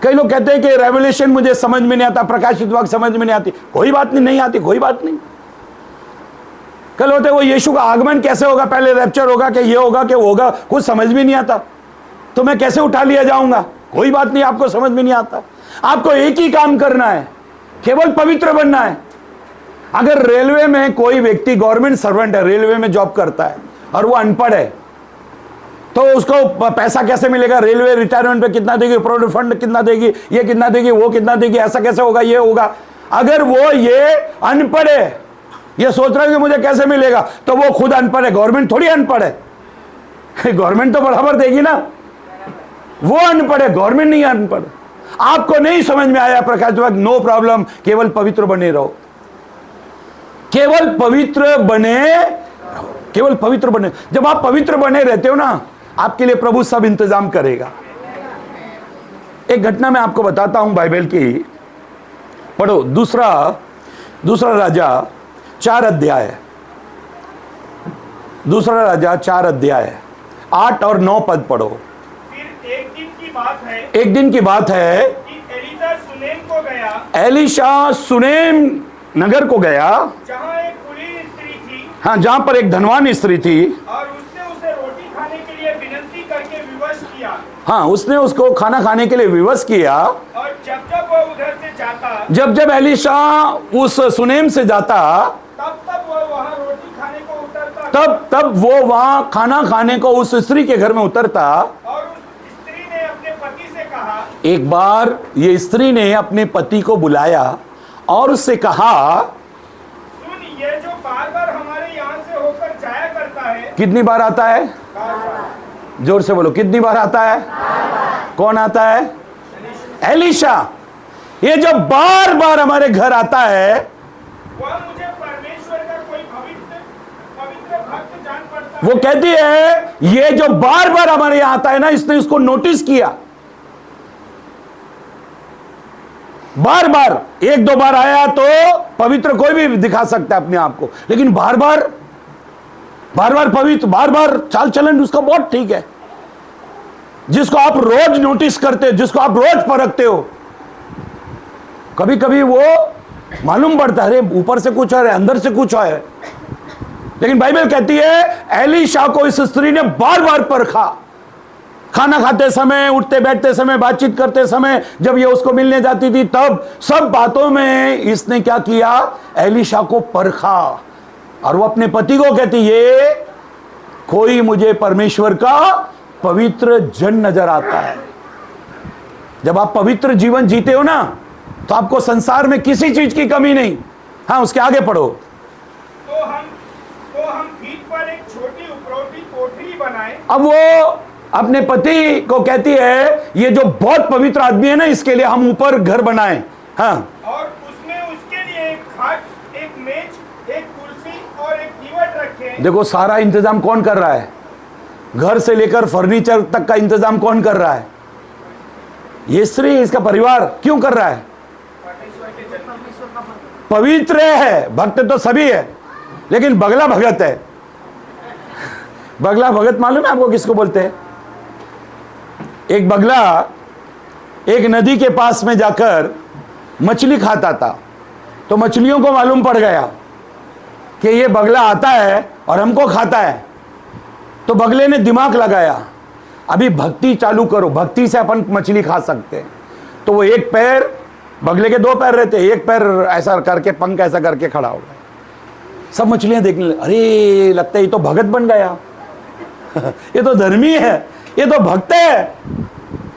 कई लोग कहते हैं कि रेवलेशन मुझे समझ में नहीं आता, प्रकाशित वाक्य समझ में नहीं आती। कोई बात नहीं आती, कोई बात नहीं। कल होते वो यीशु का आगमन कैसे होगा, पहले रैप्चर होगा कि ये होगा कि वो होगा, कुछ समझ में नहीं आता, तो मैं कैसे उठा लिया जाऊंगा? कोई बात नहीं, आपको समझ में नहीं आता। आपको एक ही काम करना है, केवल पवित्र बनना है। अगर रेलवे में कोई व्यक्ति गवर्नमेंट सर्वेंट है, रेलवे में जॉब करता है, और वो अनपढ़ है, तो उसको पैसा कैसे मिलेगा? रेलवे रिटायरमेंट पे कितना देगी, प्रोविडेंट फंड कितना देगी, ये कितना देगी, वो कितना देगी, ऐसा कैसे होगा, ये होगा। अगर वो ये अनपढ़ है, ये सोच रहा है कि मुझे कैसे मिलेगा, तो वो खुद अनपढ़ है, गवर्नमेंट थोड़ी अनपढ़ है। गवर्नमेंट तो बराबर देगी ना। वो अनपढ़ है, गवर्नमेंट नहीं अनपढ़। आपको नहीं समझ में आया प्रकाश, नो प्रॉब्लम, केवल पवित्र बने रहो, केवल पवित्र बने रहो, केवल पवित्र बने। जब आप पवित्र बने रहते हो ना, आपके लिए प्रभु सब इंतजाम करेगा। एक घटना मैं आपको बताता हूं बाइबल की, पढ़ो दूसरा राजा 4 अध्याय, दूसरा राजा 4 अध्याय 8 और 9 पद पढ़ो। फिर एक दिन की बात है, एक दिन की बात है कि एलीशा सुनेम को गया, एलीशा सुनेम नगर को गया, जहाँ एक कुलीन स्त्री थी, हाँ, जहां पर एक धनवान स्त्री थी, और उसने उसे रोटी खाने के लिए विनती करके विवश किया, हाँ, उसने उसको खाना खाने के लिए विवश किया, और जब जब वो उधर से जाता, जब जब एलीशा उस सुनेम से जाता, तब तब वो वहाँ रोटी खाने को उतरता, तब तब वो वहां खाना खाने को उस स्त्री के घर में उतरता। और उस स्त्री ने अपने पति से कहा, एक बार ये स्त्री ने अपने पति को बुलाया और उससे कहा, सुन, ये जो बार बार हमारे यहाँ से होकर जाया करता है, कितनी बार आता है? जोर से बोलो, कितनी बार आता है? कौन आता है? एलीशा। ये जो बार बार हमारे घर आता है, वह मुझे परमेश्वर का कोई पवित्र पवित्र भक्त जान पड़ता है। वो कहती है ये जो बार बार हमारे यहां आता है ना, इसने उसको नोटिस किया। बार बार, एक दो बार आया तो पवित्र कोई भी दिखा सकता है अपने आप को, लेकिन बार बार पवित्र, बार बार चाल चलन उसका बहुत ठीक है। जिसको आप रोज नोटिस करते हो, जिसको आप रोज परखते हो, कभी कभी वो मालूम पड़ता है ऊपर से कुछ है, अंदर से कुछ है। लेकिन बाइबल कहती है एलीशा को इस स्त्री ने बार बार परखा। खाना खाते समय, उठते बैठते समय, बातचीत करते समय, जब ये उसको मिलने जाती थी, तब सब बातों में इसने क्या किया? एलीशा को परखा। और वो अपने पति को कहती, ये कोई मुझे परमेश्वर का पवित्र जन नजर आता है। जब आप पवित्र जीवन जीते हो ना, तो आपको संसार में किसी चीज की कमी नहीं। हाँ, उसके आगे पढ़ो। तो हम पीठ पर एक छोटी उपरोटी कोठरी बनाए। अब वो अपने पति को कहती है, ये जो बहुत पवित्र आदमी है ना, इसके लिए हम ऊपर घर बनाएं। हाँ, और उसमें उसके लिए एक खाट, एक मेज, एक कुर्सी और एक दीवार रखे। देखो सारा इंतजाम कौन कर रहा है? घर से लेकर फर्नीचर तक का इंतजाम कौन कर रहा है? ये स्त्री, इसका परिवार क्यों कर रहा है? पवित्र है, भक्त तो सभी है, लेकिन बगला भगत है। बगला भगत मालूम है आपको किसको बोलते हैं? एक बगला एक नदी के पास में जाकर मछली खाता था, तो मछलियों को मालूम पड़ गया कि ये बगला आता है और हमको खाता है। तो बगले ने दिमाग लगाया, अभी भक्ति चालू करो, भक्ति से अपन मछली खा सकते हैं। तो वो एक पैर, बगले के दो पैर रहते, एक पैर ऐसा करके, पंख ऐसा करके खड़ा हो गया। सब मछलियां देखने लगे, अरे लगता है ये तो भगत बन गया। ये तो धर्मी है, ये तो भक्त है।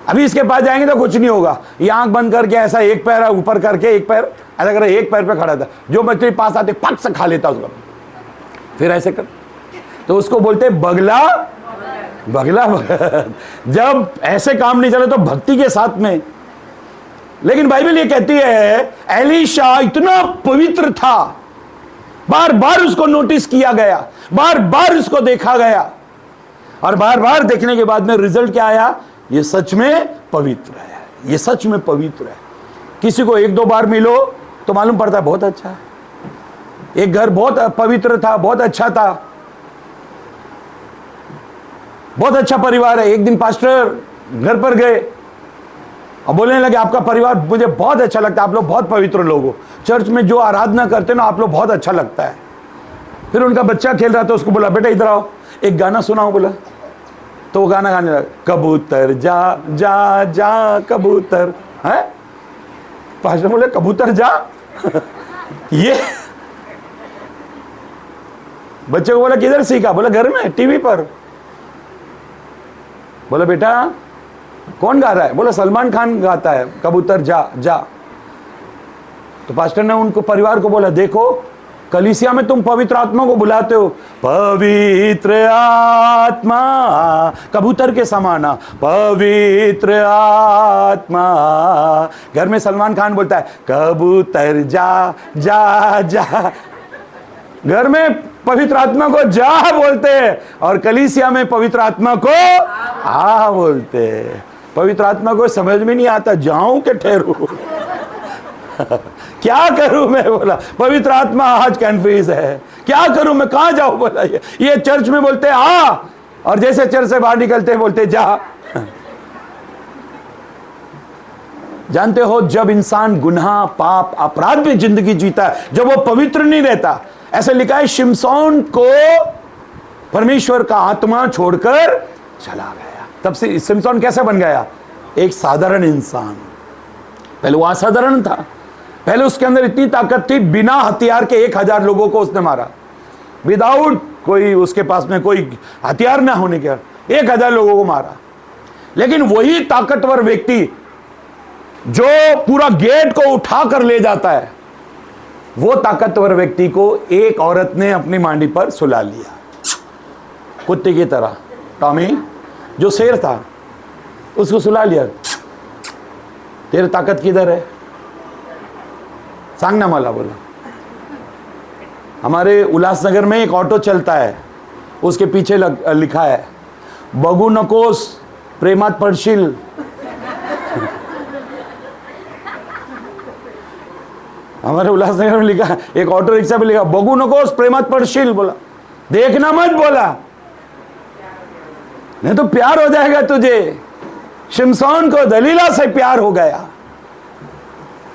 अभी इसके पास जाएंगे तो कुछ नहीं होगा। ये आंख बंद करके ऐसा एक पैर ऊपर करके, एक पैर ऐसा कर, एक पैर पे खड़ा था। जो मछली पास आते पट से खा लेता उसको, फिर ऐसे कर। तो उसको बोलते बगला भगत। जब ऐसे काम नहीं चले तो भक्ति के साथ में। लेकिन बाइबल ये कहती है एलीशा इतना पवित्र था, बार बार उसको नोटिस किया गया, बार बार उसको देखा गया, और बार बार देखने के बाद में रिजल्ट क्या आया? ये सच में पवित्र है, ये सच में पवित्र है। किसी को एक दो बार मिलो तो मालूम पड़ता है बहुत अच्छा है। एक घर बहुत पवित्र था, बहुत अच्छा था, बहुत अच्छा परिवार है। एक दिन पास्टर घर पर गए और बोलने लगे, आपका परिवार मुझे बहुत अच्छा लगता है, आप लोग बहुत पवित्र लोग हो, चर्च में जो आराधना करते ना आप लोग बहुत अच्छा लगता है। फिर उनका बच्चा खेल रहा था, उसको बोला बेटा इधर आओ, एक गाना सुनाओ। बोला, तो वो गाना गाने लगा, कबूतर जा जा जा कबूतर। है पास्टर बोले कबूतर जा। ये बच्चे को बोला किधर सीखा? बोला घर में टीवी पर। बोला बेटा कौन गा रहा है? बोला सलमान खान गाता है, कबूतर जा जा। तो पास्टर ने उनको परिवार को बोला, देखो कलीसिया में तुम पवित्र आत्मा को बुलाते हो, पवित्र आत्मा कबूतर के समाना, पवित्र आत्मा। घर में सलमान खान बोलता है कबूतर जा जा जा। घर में पवित्र आत्मा को जा बोलते हैं और कलीसिया में पवित्र आत्मा को आ बोलते हैं। पवित्र आत्मा को समझ में नहीं आता, जाऊं कि ठहरूं, क्या करूं मैं? बोला पवित्र आत्मा आज कंफ्यूज है, क्या करूं मैं, कहां जाऊं? बोला ये चर्च में बोलते आ, और जैसे चर्च से बाहर निकलते हैं बोलते जा। जानते हो जब इंसान गुनाह, पाप, अपराध में जिंदगी जीता है, जब वो पवित्र नहीं रहता, ऐसे लिखा है शिमशोन को परमेश्वर का आत्मा छोड़कर चला गया। तब से शिमशोन कैसे बन गया? एक साधारण इंसान। पहले वो असाधारण था, पहले उसके अंदर इतनी ताकत थी, बिना हथियार के 1000 लोगों को उसने मारा, विदाउट कोई उसके पास में कोई हथियार ना होने के 1000 लोगों को मारा। लेकिन वही ताकतवर व्यक्ति जो पूरा गेट को उठा कर ले जाता है, वो ताकतवर व्यक्ति को एक औरत ने अपनी मांडी पर सुला लिया, कुत्ते की तरह। टॉमी जो शेर था उसको सुला लिया, तेरी ताकत किधर है, सांगना मला बोला। हमारे उल्लासनगर में एक ऑटो चलता है, उसके पीछे लिखा है बगू नकोस प्रेमात पडशील। हमारे उल्लासनगर में लिखा, एक ऑटो रिक्शा पे लिखा बगू नकोस प्रेमात पडशील, बोला देखना मत, बोला नहीं तो प्यार हो जाएगा तुझे। शिमशोन को दलीला से प्यार हो गया,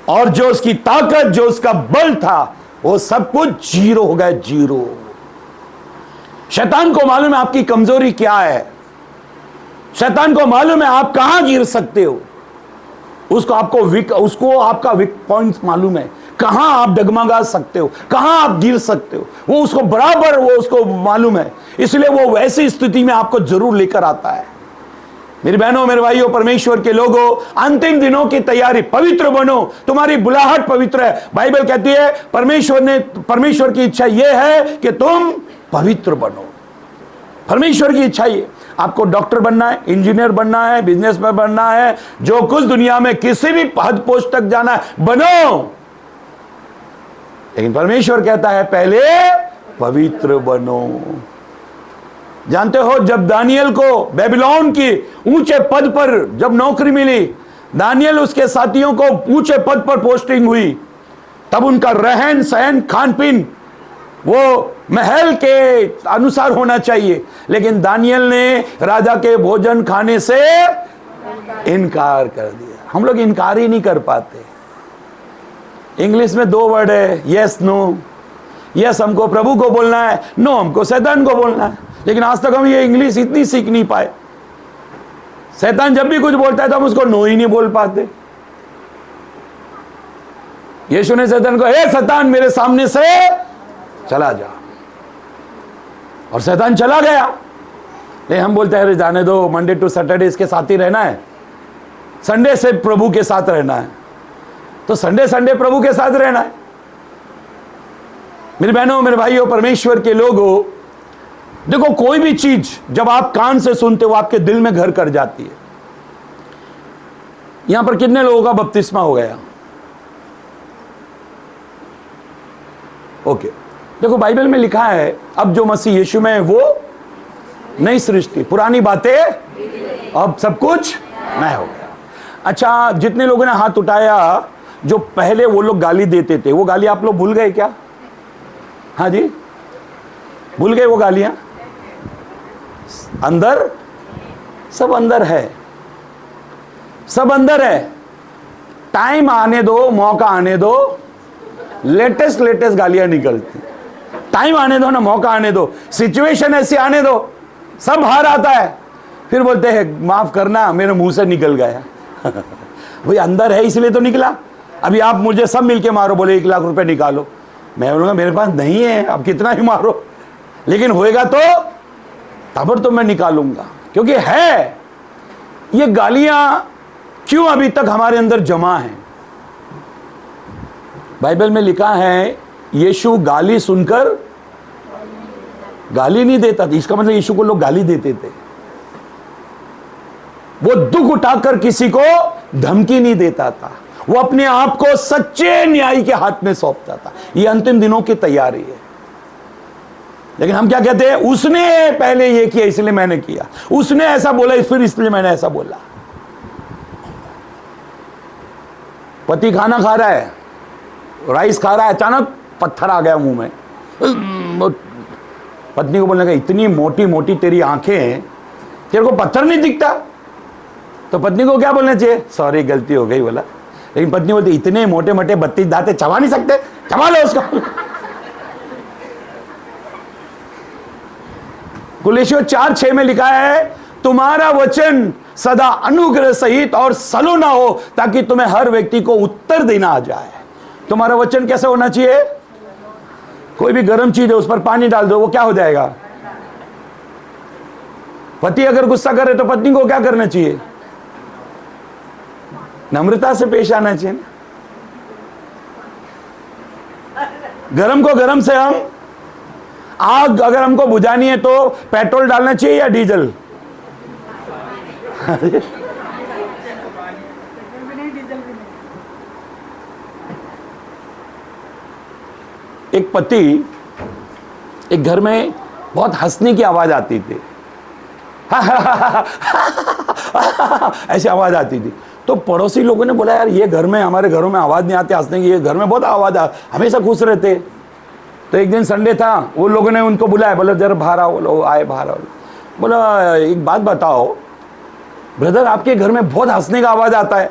और जो उसकी ताकत, जो उसका बल था, वो सब कुछ जीरो हो गया, जीरो। शैतान को मालूम है आपकी कमजोरी क्या है, शैतान को मालूम है आप कहां गिर सकते हो, उसको आपका वीक पॉइंट मालूम है, कहां आप डगमगा सकते हो, कहां आप गिर सकते हो, वो उसको बराबर वो उसको मालूम है, इसलिए वो वैसी स्थिति में आपको जरूर लेकर आता है। मेरी बहनों, मेरे भाइयों, परमेश्वर के लोगों, अंतिम दिनों की तैयारी, पवित्र बनो, तुम्हारी बुलाहट पवित्र है। बाइबल कहती है परमेश्वर की इच्छा यह है कि तुम पवित्र बनो। परमेश्वर की इच्छा ये, आपको डॉक्टर बनना है, इंजीनियर बनना है, बिजनेसमैन बनना है, जो कुछ दुनिया में किसी भी पद पोस्ट तक जाना है, बनो। लेकिन परमेश्वर कहता है पहले पवित्र बनो। जानते हो, जब दानियल को बेबीलोन की ऊंचे पद पर जब नौकरी मिली, दानियल उसके साथियों को ऊंचे पद पर पोस्टिंग हुई, तब उनका रहन सहन खान पीन वो महल के अनुसार होना चाहिए, लेकिन दानियल ने राजा के भोजन खाने से इनकार कर दिया। हम लोग इनकार ही नहीं कर पाते। इंग्लिश में 2 वर्ड है, यस नो। यस हमको प्रभु को बोलना है, नो हमको शैतान को बोलना है, लेकिन आज तक हम ये इंग्लिश इतनी सीख नहीं पाए। शैतान जब भी कुछ बोलता है तो हम उसको नो ही नहीं बोल पाते। यीशु ने शैतान को, हे शैतान मेरे सामने से चला जा, और शैतान चला गया। लेकिन हम बोलते हैं अरे जाने दो, मंडे टू सैटरडे इसके साथ ही रहना है, संडे से प्रभु के साथ रहना है, तो संडे प्रभु के साथ रहना है। मेरी बहनों, मेरे भाइयों, परमेश्वर के लोगों, देखो कोई भी चीज जब आप कान से सुनते हो आपके दिल में घर कर जाती है। यहां पर कितने लोगों का बपतिस्मा हो गया? ओके, देखो बाइबल में लिखा है अब जो मसीह यीशु में है वो नई सृष्टि, पुरानी बातें अब सब कुछ नया हो गया। अच्छा, जितने लोगों ने हाथ उठाया, जो पहले वो लोग गाली देते थे, वो गाली आप लोग भूल गए क्या? हाँ जी, भूल गए वो गालियां? अंदर सब अंदर है, सब अंदर है। टाइम आने दो, मौका आने दो, लेटेस्ट गालियां निकलती। टाइम आने दो ना, मौका आने दो, सिचुएशन ऐसी आने दो, सब हार आता है, फिर बोलते हैं माफ करना मेरे मुंह से निकल गया। भाई अंदर है इसलिए तो निकला। अभी आप मुझे सब मिलके मारो, बोले 1 लाख रुपए निकालो, मैं बोलूंगा मेरे पास नहीं है, अब कितना ही मारो, लेकिन होएगा तो तब तो मैं निकालूंगा, क्योंकि है। ये गालियां क्यों अभी तक हमारे अंदर जमा है? बाइबल में लिखा है यीशु गाली सुनकर गाली नहीं देता था। इसका मतलब यीशु को लोग गाली देते थे। वो दुख उठाकर किसी को धमकी नहीं देता था, वो अपने आप को सच्चे न्याय के हाथ में सौंपता था। ये अंतिम दिनों की तैयारी है। लेकिन हम क्या कहते हैं, उसने पहले ये किया इसलिए मैंने किया, उसने ऐसा बोला फिर इसलिए मैंने ऐसा बोला। पति खाना खा रहा है, राइस खा रहा है, अचानक पत्थर आ गया मुंह में। पत्नी को बोलने का, इतनी मोटी मोटी तेरी आंखें हैं, तेरे को पत्थर नहीं दिखता? तो पत्नी को क्या बोलना चाहिए? सॉरी गलती हो गई बोला। लेकिन पत्नी बोलती, इतने मोटे मोटे 32 दांत चबा नहीं सकते, चबा लो उसको। कुलेशियों 4:6 में लिखा है, तुम्हारा वचन सदा अनुग्रह सहित और सलोना हो, ताकि तुम्हें हर व्यक्ति को उत्तर देना आ जाए। तुम्हारा वचन कैसे होना चाहिए? कोई भी गर्म चीज है उस पर पानी डाल दो, वो क्या हो जाएगा? पति अगर गुस्सा करे तो पत्नी को क्या करना चाहिए? नम्रता से पेश आना चाहिए ना। गरम को गरम से हम, आग अगर हमको बुझानी है तो पेट्रोल डालना चाहिए या डीजल? एक पति, एक घर में बहुत हंसने की आवाज आती थी, ऐसी आवाज आती थी। तो पड़ोसी लोगों ने बोला, यार ये घर में, हमारे घरों में आवाज नहीं आती हंसने की, ये घर में बहुत आवाज हमेशा खुश रहते। तो एक दिन संडे था, वो लोगों ने उनको बुलाया, बोला जरा बाहर आओ। बोलो आए, बाहर आओ। बोला एक बात बताओ ब्रदर, आपके घर में बहुत हंसने का आवाज आता है,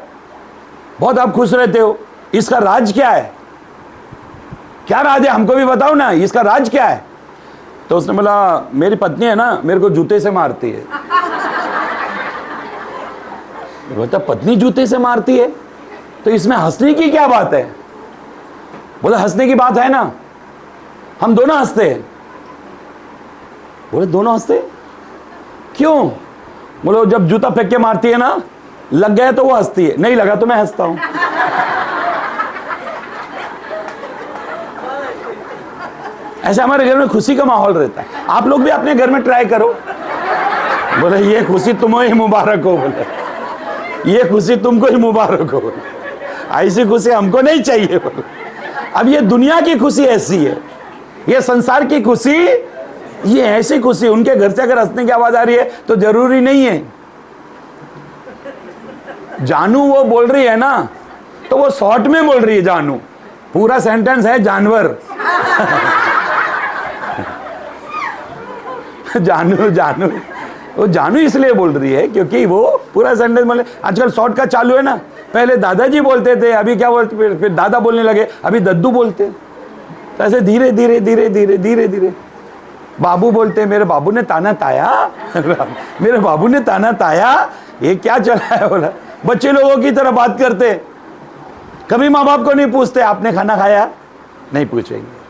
बहुत आप खुश रहते हो, इसका राज क्या है? क्या राज है, हमको भी बताओ ना, इसका राज क्या है? तो उसने बोला, मेरी पत्नी है ना, मेरे को जूते से मारती है। बोलता, पत्नी जूते से मारती है तो इसमें हंसने की क्या बात है? बोला हंसने की बात है ना, हम दोनों हंसते हैं। बोले दोनों हंसते? क्यों? बोलो जब जूता फेंक के मारती है ना, लग गया तो वो हंसती है, नहीं लगा तो मैं हंसता हूं। ऐसे हमारे घर में खुशी का माहौल रहता है। आप लोग भी अपने घर में ट्राई करो। बोले ये खुशी तुम्हें ही मुबारक हो, बोले ये खुशी तुमको ही मुबारक हो, ऐसी खुशी हमको नहीं चाहिए। बोले अब ये दुनिया की खुशी ऐसी है, ये संसार की खुशी, ये ऐसी खुशी, उनके घर से अगर हंसने की आवाज आ रही है तो जरूरी नहीं है। जानू वो बोल रही है ना, तो वो शॉर्ट में बोल रही है जानू, पूरा सेंटेंस है जानवर। जानू जानू, वो जानू इसलिए बोल रही है क्योंकि वो पूरा सेंटेंस, मतलब आजकल शॉर्ट का चालू है ना, पहले दादाजी बोलते थे, अभी क्या बोलते, फिर दादा बोलने लगे, अभी दद्दू बोलते। तो ऐसे धीरे धीरे धीरे धीरे धीरे धीरे बाबू बोलते, मेरे बाबू ने ताना ताया, मेरे बाबू ने ताना ताया, ये क्या चला है? बोला बच्चे लोगों की तरह बात करते, कभी माँ बाप को नहीं पूछते आपने खाना खाया, नहीं पूछेंगे।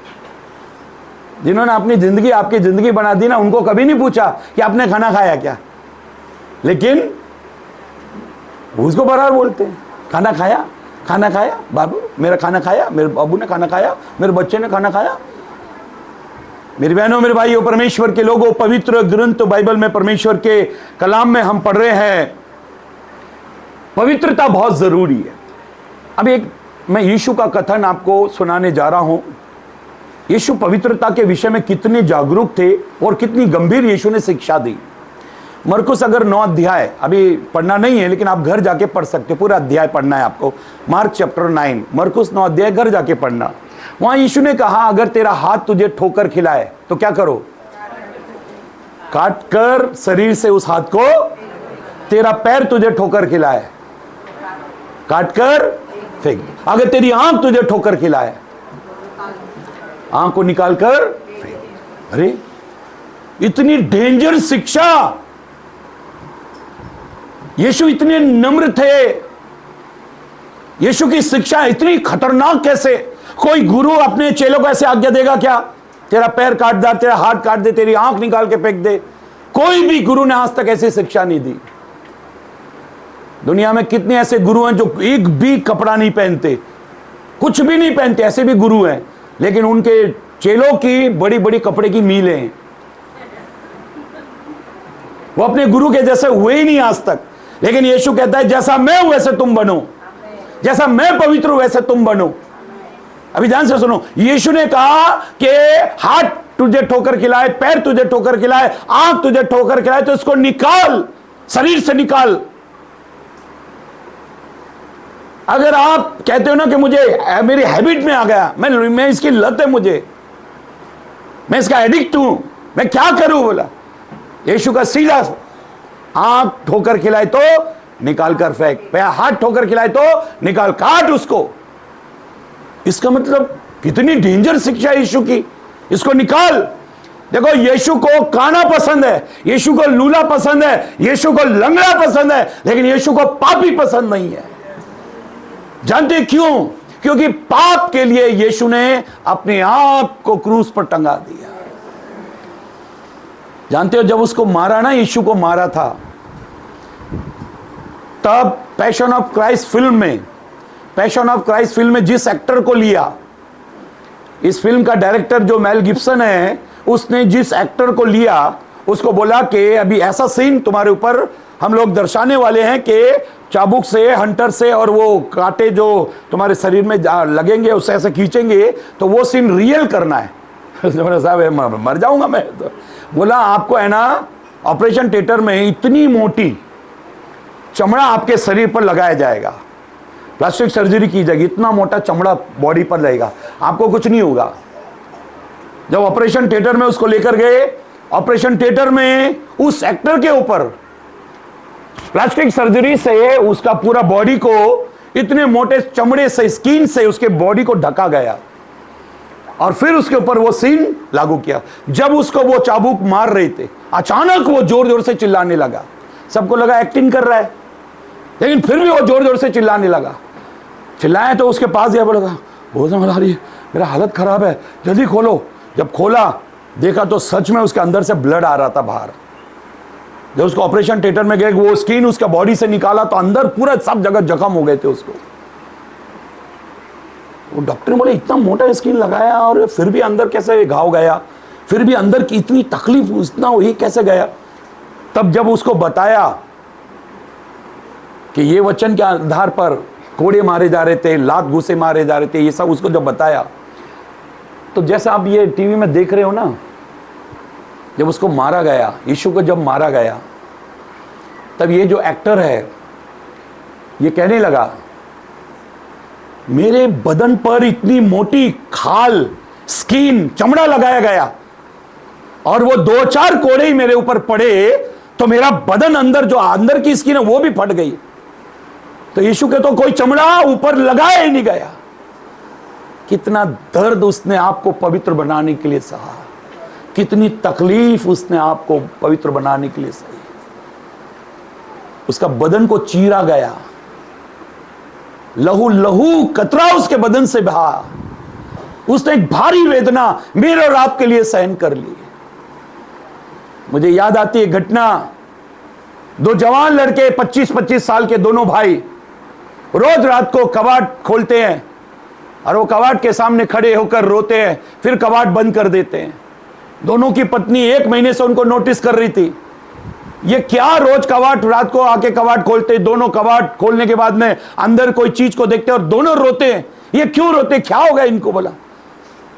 जिन्होंने अपनी जिंदगी, आपकी जिंदगी बना दी ना, उनको कभी नहीं पूछा कि आपने खाना खाया क्या, लेकिन उसको बराबर बोलते हैं, खाना खाया, खाना खाया, बाबू मेरा खाना खाया, मेरे बाबू ने खाना खाया, मेरे बच्चे ने खाना खाया। मेरी बहनों, मेरे भाइयों, परमेश्वर के लोगों, पवित्र ग्रंथ बाइबल में, परमेश्वर के कलाम में हम पढ़ रहे हैं, पवित्रता बहुत जरूरी है। अब एक मैं यीशु का कथन आपको सुनाने जा रहा हूं। यीशु पवित्रता के विषय में कितने जागरूक थे और कितनी गंभीर यीशु ने शिक्षा दी। मरकुस अगर 9 अध्याय, अभी पढ़ना नहीं है लेकिन आप घर जाके पढ़ सकते हो, पूरा अध्याय पढ़ना है आपको, मार्क चैप्टर 9, मरकुस 9 अध्याय घर जाके पढ़ना। वहां यीशु ने कहा, अगर तेरा हाथ तुझे ठोकर खिलाए तो क्या करो? काट कर शरीर से उस हाथ को। तेरा पैर तुझे ठोकर खिलाए, काट कर फेंक। अगर तेरी आंख तुझे ठोकर खिलाए, आंख को निकाल कर फेंक। अरे इतनी डेंजर शिक्षा! यीशु इतने नम्र थे, यीशु की शिक्षा इतनी खतरनाक कैसे? कोई गुरु अपने चेलों को ऐसे आज्ञा देगा क्या? तेरा पैर काट दे, तेरा हाथ काट दे, तेरी आंख निकाल के फेंक दे। कोई भी गुरु ने आज तक ऐसी शिक्षा नहीं दी। दुनिया में कितने ऐसे गुरु हैं जो एक भी कपड़ा नहीं पहनते, कुछ भी नहीं पहनते, ऐसे भी गुरु हैं, लेकिन उनके चेलों की बड़ी बड़ी कपड़े की मीलें हैं। वो अपने गुरु के जैसे हुए ही नहीं आज तक। लेकिन यीशु कहता है, जैसा मैं हूं वैसे तुम बनो, जैसा मैं पवित्र हूं वैसे तुम बनो। अभी ध्यान से सुनो, यीशु ने कहा कि हाथ तुझे ठोकर खिलाए, पैर तुझे ठोकर खिलाए, आंख तुझे ठोकर खिलाए, तो इसको निकाल, शरीर से निकाल। अगर आप कहते हो ना कि मुझे मेरी हैबिट में आ गया, मैं इसकी लत है, मुझे, मैं इसका एडिक्ट हूं, मैं क्या करूं? बोला यीशु का सीधा, आंख ठोकर खिलाए तो निकाल कर फेंक, पैर हाथ ठोकर खिलाए तो निकाल, काट उसको। इसका मतलब कितनी डेंजर शिक्षा है यीशु की, इसको निकाल। देखो, यीशु को काना पसंद है, यीशु को लूला पसंद है, यीशु को लंगड़ा पसंद है, लेकिन यीशु को पापी पसंद नहीं है। जानते क्यों? क्योंकि पाप के लिए यीशु ने अपने आप को क्रूस पर टंगा दिया। जानते हो, जब उसको मारा ना, यीशु को मारा था, तब पैशन ऑफ क्राइस्ट फिल्म में जिस एक्टर को लिया, इस फिल्म का डायरेक्टर जो मेल गिब्सन है, उसने जिस एक्टर को लिया, उसको बोला कि अभी ऐसा सीन तुम्हारे ऊपर हम लोग दर्शाने वाले हैं कि चाबुक से, हंटर से, और वो कांटे जो तुम्हारे शरीर में लगेंगे उससे ऐसे खींचेंगे, तो वो सीन रियल करना है। साहब मर जाऊंगा मैं। तो बोला आपको है ना, ऑपरेशन थिएटर में इतनी मोटी चमड़ा आपके शरीर पर लगाया जाएगा, प्लास्टिक सर्जरी की जाएगी, इतना मोटा चमड़ा बॉडी पर लगेगा, आपको कुछ नहीं होगा। जब ऑपरेशन थिएटर में उसको लेकर गए, ऑपरेशन थिएटर में उस एक्टर के ऊपर प्लास्टिक सर्जरी से उसका पूरा बॉडी को इतने मोटे चमड़े से, स्किन से उसके बॉडी को ढका गया, और फिर उसके ऊपर वो सीन लागू किया। जब उसको वो चाबुक मार रहे थे, अचानक वो जोर जोर से चिल्लाने लगा। सबको लगा एक्टिंग कर रहा है, लेकिन फिर भी वो जोर जोर से चिल्लाने लगा। चिल्लाए तो उसके पास गया, बोला मेरा हालत खराब है, जल्दी खोलो। जब खोला, देखा तो सच में उसके अंदर से ब्लड आ रहा था बाहर। जब उसको ऑपरेशन थिएटर में गए, वो स्किन उसका बॉडी से निकाला तो अंदर पूरा सब जगह जख्म हो गए थे उसको। वो डॉक्टर ने बोले इतना मोटा स्किन लगाया और फिर भी अंदर कैसे घाव गया, फिर भी अंदर की इतनी तकलीफ, इतना ये कैसे गया। तब जब उसको बताया कि ये वचन के आधार पर कोड़े मारे जा रहे थे, लात घूसे मारे जा रहे थे, ये सब उसको जब बताया, तो जैसा आप ये टीवी में देख रहे हो ना, जब उसको मारा गया, यीशु को जब मारा गया, तब ये जो एक्टर है ये कहने लगा मेरे बदन पर इतनी मोटी खाल, स्किन, चमड़ा लगाया गया और वो 2-4 कोड़े ही मेरे ऊपर पड़े तो मेरा बदन अंदर जो अंदर की स्किन है वो भी फट गई। तो यीशु के तो कोई चमड़ा ऊपर लगाया ही नहीं गया। कितना दर्द उसने आपको पवित्र बनाने के लिए सहा, कितनी तकलीफ उसने आपको पवित्र बनाने के लिए सही। उसका बदन को चीरा गया, लहू लहू कतरा उसके बदन से बहा। उसने एक भारी वेदना मेरे और आपके लिए सहन कर ली। मुझे याद आती है घटना, 2 जवान लड़के 25-25 साल के दोनों भाई रोज रात को कबाड़ खोलते हैं और वो कबाड़ के सामने खड़े होकर रोते हैं, फिर कबाड़ बंद कर देते हैं। दोनों की पत्नी 1 महीने से उनको नोटिस कर रही थी, ये क्या रोज कबाड़ रात को आके कबाड़ खोलते। दोनों कबाड़ खोलने के बाद में अंदर कोई चीज को देखते और दोनों रोते हैं। ये क्यों रोते, क्या हो गया इनको? बोला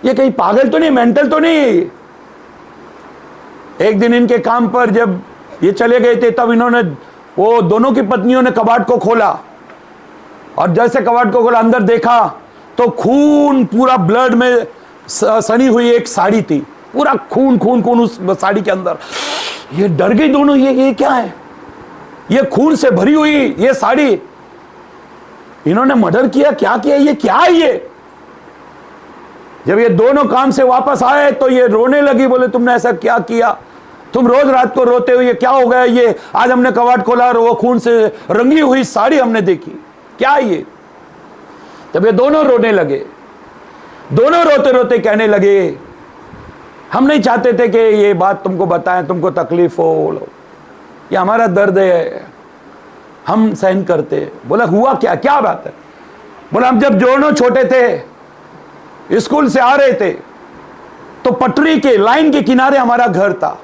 ये कहीं पागल तो नहीं, मेंटल तो नहीं। एक दिन इनके काम पर जब ये चले गए थे, तब इन्होंने, वो दोनों की पत्नियों ने कबाड़ को खोला और जैसे कबाड़ को खोला, अंदर देखा तो खून, पूरा ब्लड में सनी हुई एक साड़ी थी, पूरा खून खून खून उस साड़ी के अंदर। ये डर गई दोनों, ये क्या है, ये खून से भरी हुई ये साड़ी, इन्होंने मर्डर किया, क्या किया, ये क्या है ये? जब ये दोनों काम से वापस आए तो ये रोने लगी, बोले तुमने ऐसा क्या किया, तुम रोज रात को रोते हो, ये क्या हो गया, ये आज हमने कबाड़ खोला और वो खून से रंगी हुई साड़ी हमने देखी, क्या ये? तब ये दोनों रोने लगे। दोनों रोते रोते कहने लगे हम नहीं चाहते थे कि ये बात तुमको बताएं, तुमको तकलीफ हो, ये हमारा दर्द है, हम सहन करते। बोला हुआ क्या, क्या बात है? बोला हम जब दोनों छोटे थे, स्कूल से आ रहे थे, तो पटरी के लाइन के किनारे हमारा घर था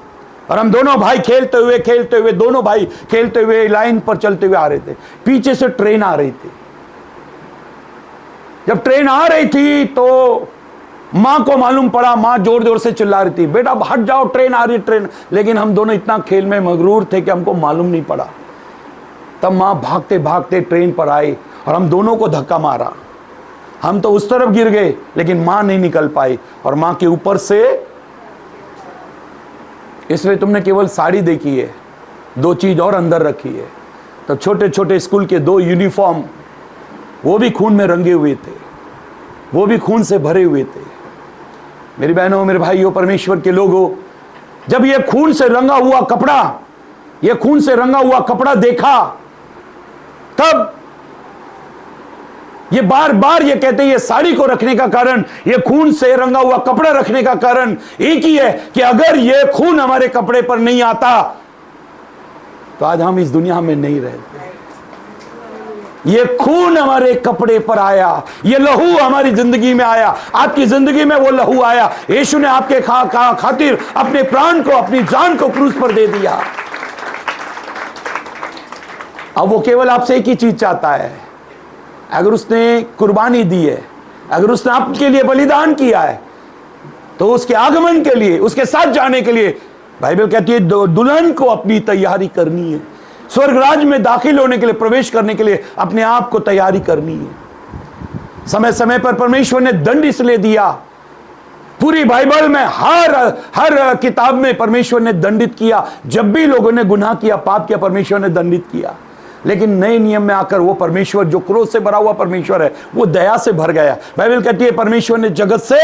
और हम दोनों भाई खेलते हुए दोनों भाई खेलते हुए लाइन पर चलते हुए आ रहे थे। पीछे से ट्रेन आ रही थी। जब ट्रेन आ रही थी तो मां को मालूम पड़ा, मां जोर जोर से चिल्ला रही थी, बेटा हट जाओ, ट्रेन आ रही ट्रेन। लेकिन हम दोनों इतना खेल में मगरूर थे कि हमको मालूम नहीं पड़ा। तब मां भागते भागते ट्रेन पर आई और हम दोनों को धक्का मारा। हम तो उस तरफ गिर गए, लेकिन मां नहीं निकल पाई और मां के ऊपर से, इसलिए तुमने केवल साड़ी देखी है, 2 चीज और अंदर रखी है। तो छोटे छोटे स्कूल के 2 यूनिफॉर्म, वो भी खून में रंगे हुए थे, वो भी खून से भरे हुए थे। मेरी बहनों, मेरे भाइयों, परमेश्वर के लोगों, जब ये खून से रंगा हुआ कपड़ा, ये खून से रंगा हुआ कपड़ा देखा, तब ये बार बार ये कहते हैं ये साड़ी को रखने का कारण, ये खून से रंगा हुआ कपड़ा रखने का कारण एक ही है कि अगर ये खून हमारे कपड़े पर नहीं आता तो आज हम इस दुनिया में नहीं रहते। ये खून हमारे कपड़े पर आया, ये लहू हमारी जिंदगी में आया, आपकी जिंदगी में वो लहू आया। यीशु ने आपके खातिर अपने प्राण को, अपनी जान को क्रूस पर दे दिया। अब वो केवल आपसे एक ही चीज चाहता है, अगर उसने कुर्बानी दी है, अगर उसने आपके लिए बलिदान किया है, तो उसके आगमन के लिए, उसके साथ जाने के लिए बाइबल कहती है दुल्हन को अपनी तैयारी करनी है। स्वर्ग राज्य में दाखिल होने के लिए, प्रवेश करने के लिए अपने आप को तैयारी करनी है। समय समय पर परमेश्वर ने दंड इसलिए दिया, पूरी बाइबल में हर किताब में परमेश्वर ने दंडित किया। जब भी लोगों ने गुनाह किया, पाप किया, परमेश्वर ने दंडित किया। लेकिन नए नियम में आकर वो परमेश्वर जो क्रोध से भरा हुआ परमेश्वर है, वो दया से भर गया। बाइबल कहती है परमेश्वर ने जगत से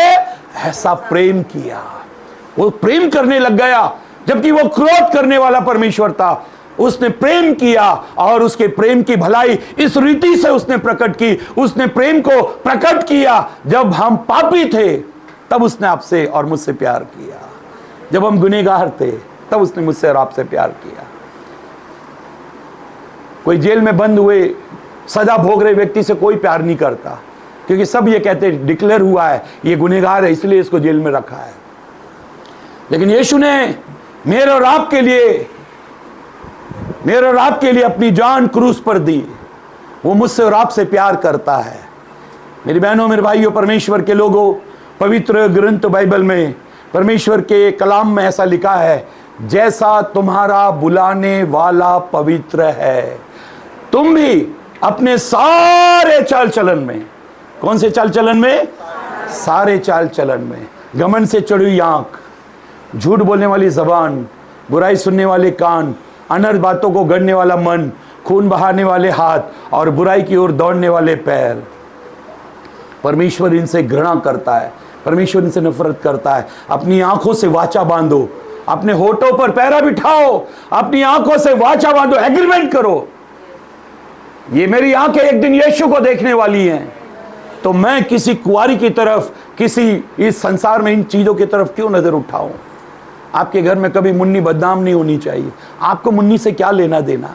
ऐसा प्रेम किया, वो प्रेम करने लग गया। जबकि वो क्रोध करने वाला परमेश्वर था, उसने प्रेम किया, और उसके प्रेम की भलाई इस रीति से उसने प्रकट की। उसने प्रेम को प्रकट किया, जब हम पापी थे तब उसने आपसे और मुझसे प्यार किया। जब हम गुनहगार थे तब उसने मुझसे और आपसे प्यार किया। कोई जेल में बंद हुए, सजा भोग रहे व्यक्ति से कोई प्यार नहीं करता, क्योंकि सब ये कहते डिक्लेयर हुआ है ये गुनहगार है, इसलिए इसको जेल में रखा है। लेकिन यीशु ने मेरे और आपके लिए अपनी जान क्रूस पर दी। वो मुझसे और आपसे प्यार करता है। मेरी बहनों, मेरे भाइयों, परमेश्वर के लोगों, पवित्र ग्रंथ बाइबल में, परमेश्वर के कलाम में ऐसा लिखा है, जैसा तुम्हारा बुलाने वाला पवित्र है, तुम भी अपने सारे चाल चलन में, कौन से चाल चलन में? सारे चाल चलन में, घमंड से चढ़ी हुई आंख, झूठ बोलने वाली जबान, बुराई सुनने वाले कान, अनर्थ बातों को गढ़ने वाला मन, खून बहाने वाले हाथ और बुराई की ओर दौड़ने वाले पैर। परमेश्वर इनसे घृणा करता है, परमेश्वर इनसे नफरत करता है। अपनी आंखों से वाचा बांधो, अपने होठों पर पैरा बिठाओ, अपनी आंखों से वाचा बांधो, एग्रीमेंट करो, ये मेरी आंखें एक दिन यीशु को देखने वाली हैं, तो मैं किसी कुंवारी की तरफ, किसी इस संसार में इन चीजों की तरफ क्यों नजर उठाऊं? आपके घर में कभी मुन्नी बदनाम नहीं होनी चाहिए। आपको मुन्नी से क्या लेना देना?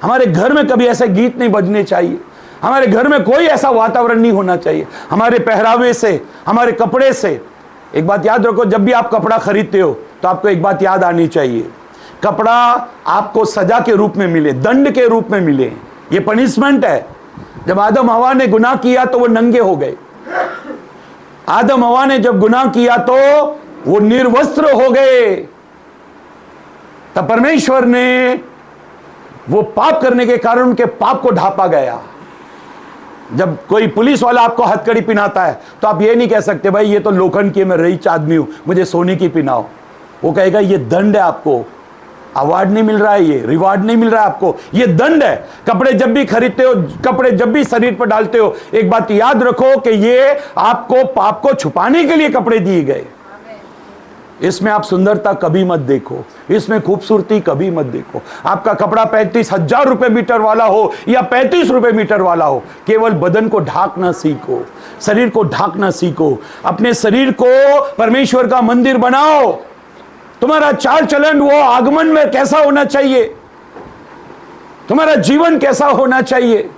हमारे घर में कभी ऐसे गीत नहीं बजने चाहिए। हमारे घर में कोई ऐसा वातावरण नहीं होना चाहिए। हमारे पहरावे से, हमारे कपड़े से, एक बात याद रखो, जब भी आप कपड़ा खरीदते हो तो आपको एक बात याद आनी चाहिए, कपड़ा आपको सजा के रूप में मिले, दंड के रूप में मिले, ये पनिशमेंट है। जब आदम हवा ने गुनाह किया तो वो नंगे हो गए। आदम हवा ने जब गुनाह किया तो वो निर्वस्त्र हो गए। तब परमेश्वर ने वो पाप करने के कारण उनके पाप को ढांपा गया। जब कोई पुलिस वाला आपको हथकड़ी पिनाता है तो आप ये नहीं कह सकते भाई ये तो लोखंड की, मैं रईस आदमी हूं, मुझे सोने की पिनाओ। वो कहेगा ये दंड है, आपको अवार्ड नहीं मिल रहा है, ये रिवार्ड नहीं मिल रहा है आपको, ये दंड है। कपड़े जब भी खरीदते हो, कपड़े जब भी शरीर पर डालते हो, एक बात याद रखो कि ये आपको पाप को छुपाने के लिए कपड़े दिए गए। इसमें आप सुंदरता कभी मत देखो, इसमें खूबसूरती कभी मत देखो। आपका कपड़ा 35,000 रुपए मीटर वाला हो या 35 रुपए मीटर वाला हो, केवल बदन को ढांकना सीखो, शरीर को ढांकना सीखो। अपने शरीर को परमेश्वर का मंदिर बनाओ। तुम्हारा चाल चलन वो आगमन में कैसा होना चाहिए, तुम्हारा जीवन कैसा होना चाहिए।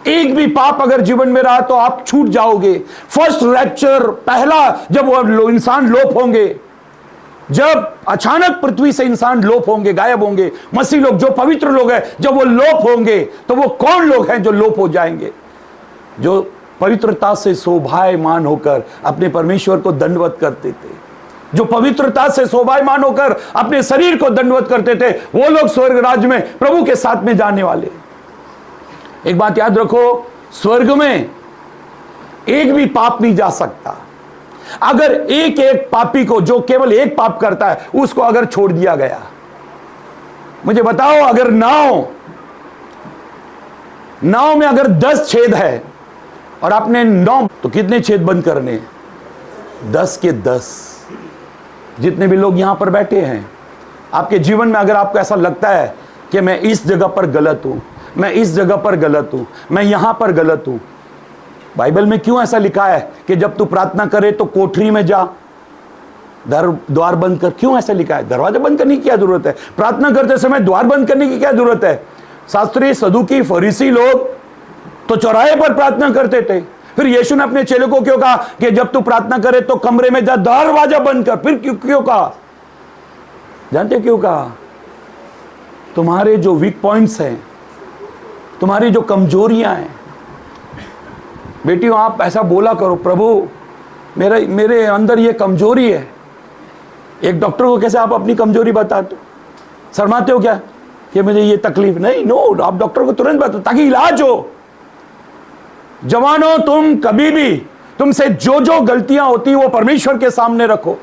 एक भी पाप अगर जीवन में रहा तो आप छूट जाओगे। फर्स्ट रैप्चर, पहला जब वो इंसान लोप होंगे, जब अचानक पृथ्वी से इंसान लोप होंगे, गायब होंगे, मसीह लोग जो पवित्र लोग हैं जब वो लोप होंगे तो वो कौन लोग हैं जो लोप हो जाएंगे? जो पवित्रता से शोभायमान होकर अपने परमेश्वर को दंडवत करते थे, जो पवित्रता से शोभायमान होकर अपने शरीर को दंडवत करते थे, वो लोग स्वर्ग राज्य में प्रभु के साथ में जाने वाले। एक बात याद रखो, स्वर्ग में एक भी पाप नहीं जा सकता। अगर एक एक पापी को, जो केवल एक पाप करता है, उसको अगर छोड़ दिया गया, मुझे बताओ, अगर नाव में अगर 10 छेद है और आपने 9, तो कितने छेद बंद करने हैं? 10 के 10। जितने भी लोग यहाँ पर बैठे हैं, आपके जीवन में अगर आपको ऐसा लगता है कि मैं इस जगह पर गलत हूँ, मैं इस जगह पर गलत हूँ, मैं यहाँ पर गलत हूँ, बाइबल में क्यों ऐसा लिखा है कि जब तू प्रार्थना करे तो कोठरी में जा, द्वार बंद कर? क्यों ऐसा लिखा है? दरवाजा बंद करने की क्या जरूरत है? प्रार्थना करते समय द्वार बंद करने की क्या जरूरत है? शास्त्री, सदुकी, फरीसी लोग तो चौराहे पर प्रार्थना करते थे। फिर यीशु ने अपने चेलों को क्यों कहा कि जब तू प्रार्थना करे तो कमरे में जा, दरवाजा बंद कर? फिर क्यों कहा? जानते क्यों कहा? तुम्हारे जो वीक पॉइंट्स हैं, तुम्हारी जो कमजोरियां हैं, बेटियों आप ऐसा बोला करो, प्रभु मेरे अंदर ये कमजोरी है। एक डॉक्टर को कैसे आप अपनी कमजोरी बताते हो? शर्माते हो क्या कि मुझे ये तकलीफ? नहीं, नो, आप डॉक्टर को तुरंत बताओ ताकि इलाज हो। जवानों, तुम कभी भी, तुमसे जो जो गलतियां होती वो परमेश्वर के सामने रखो।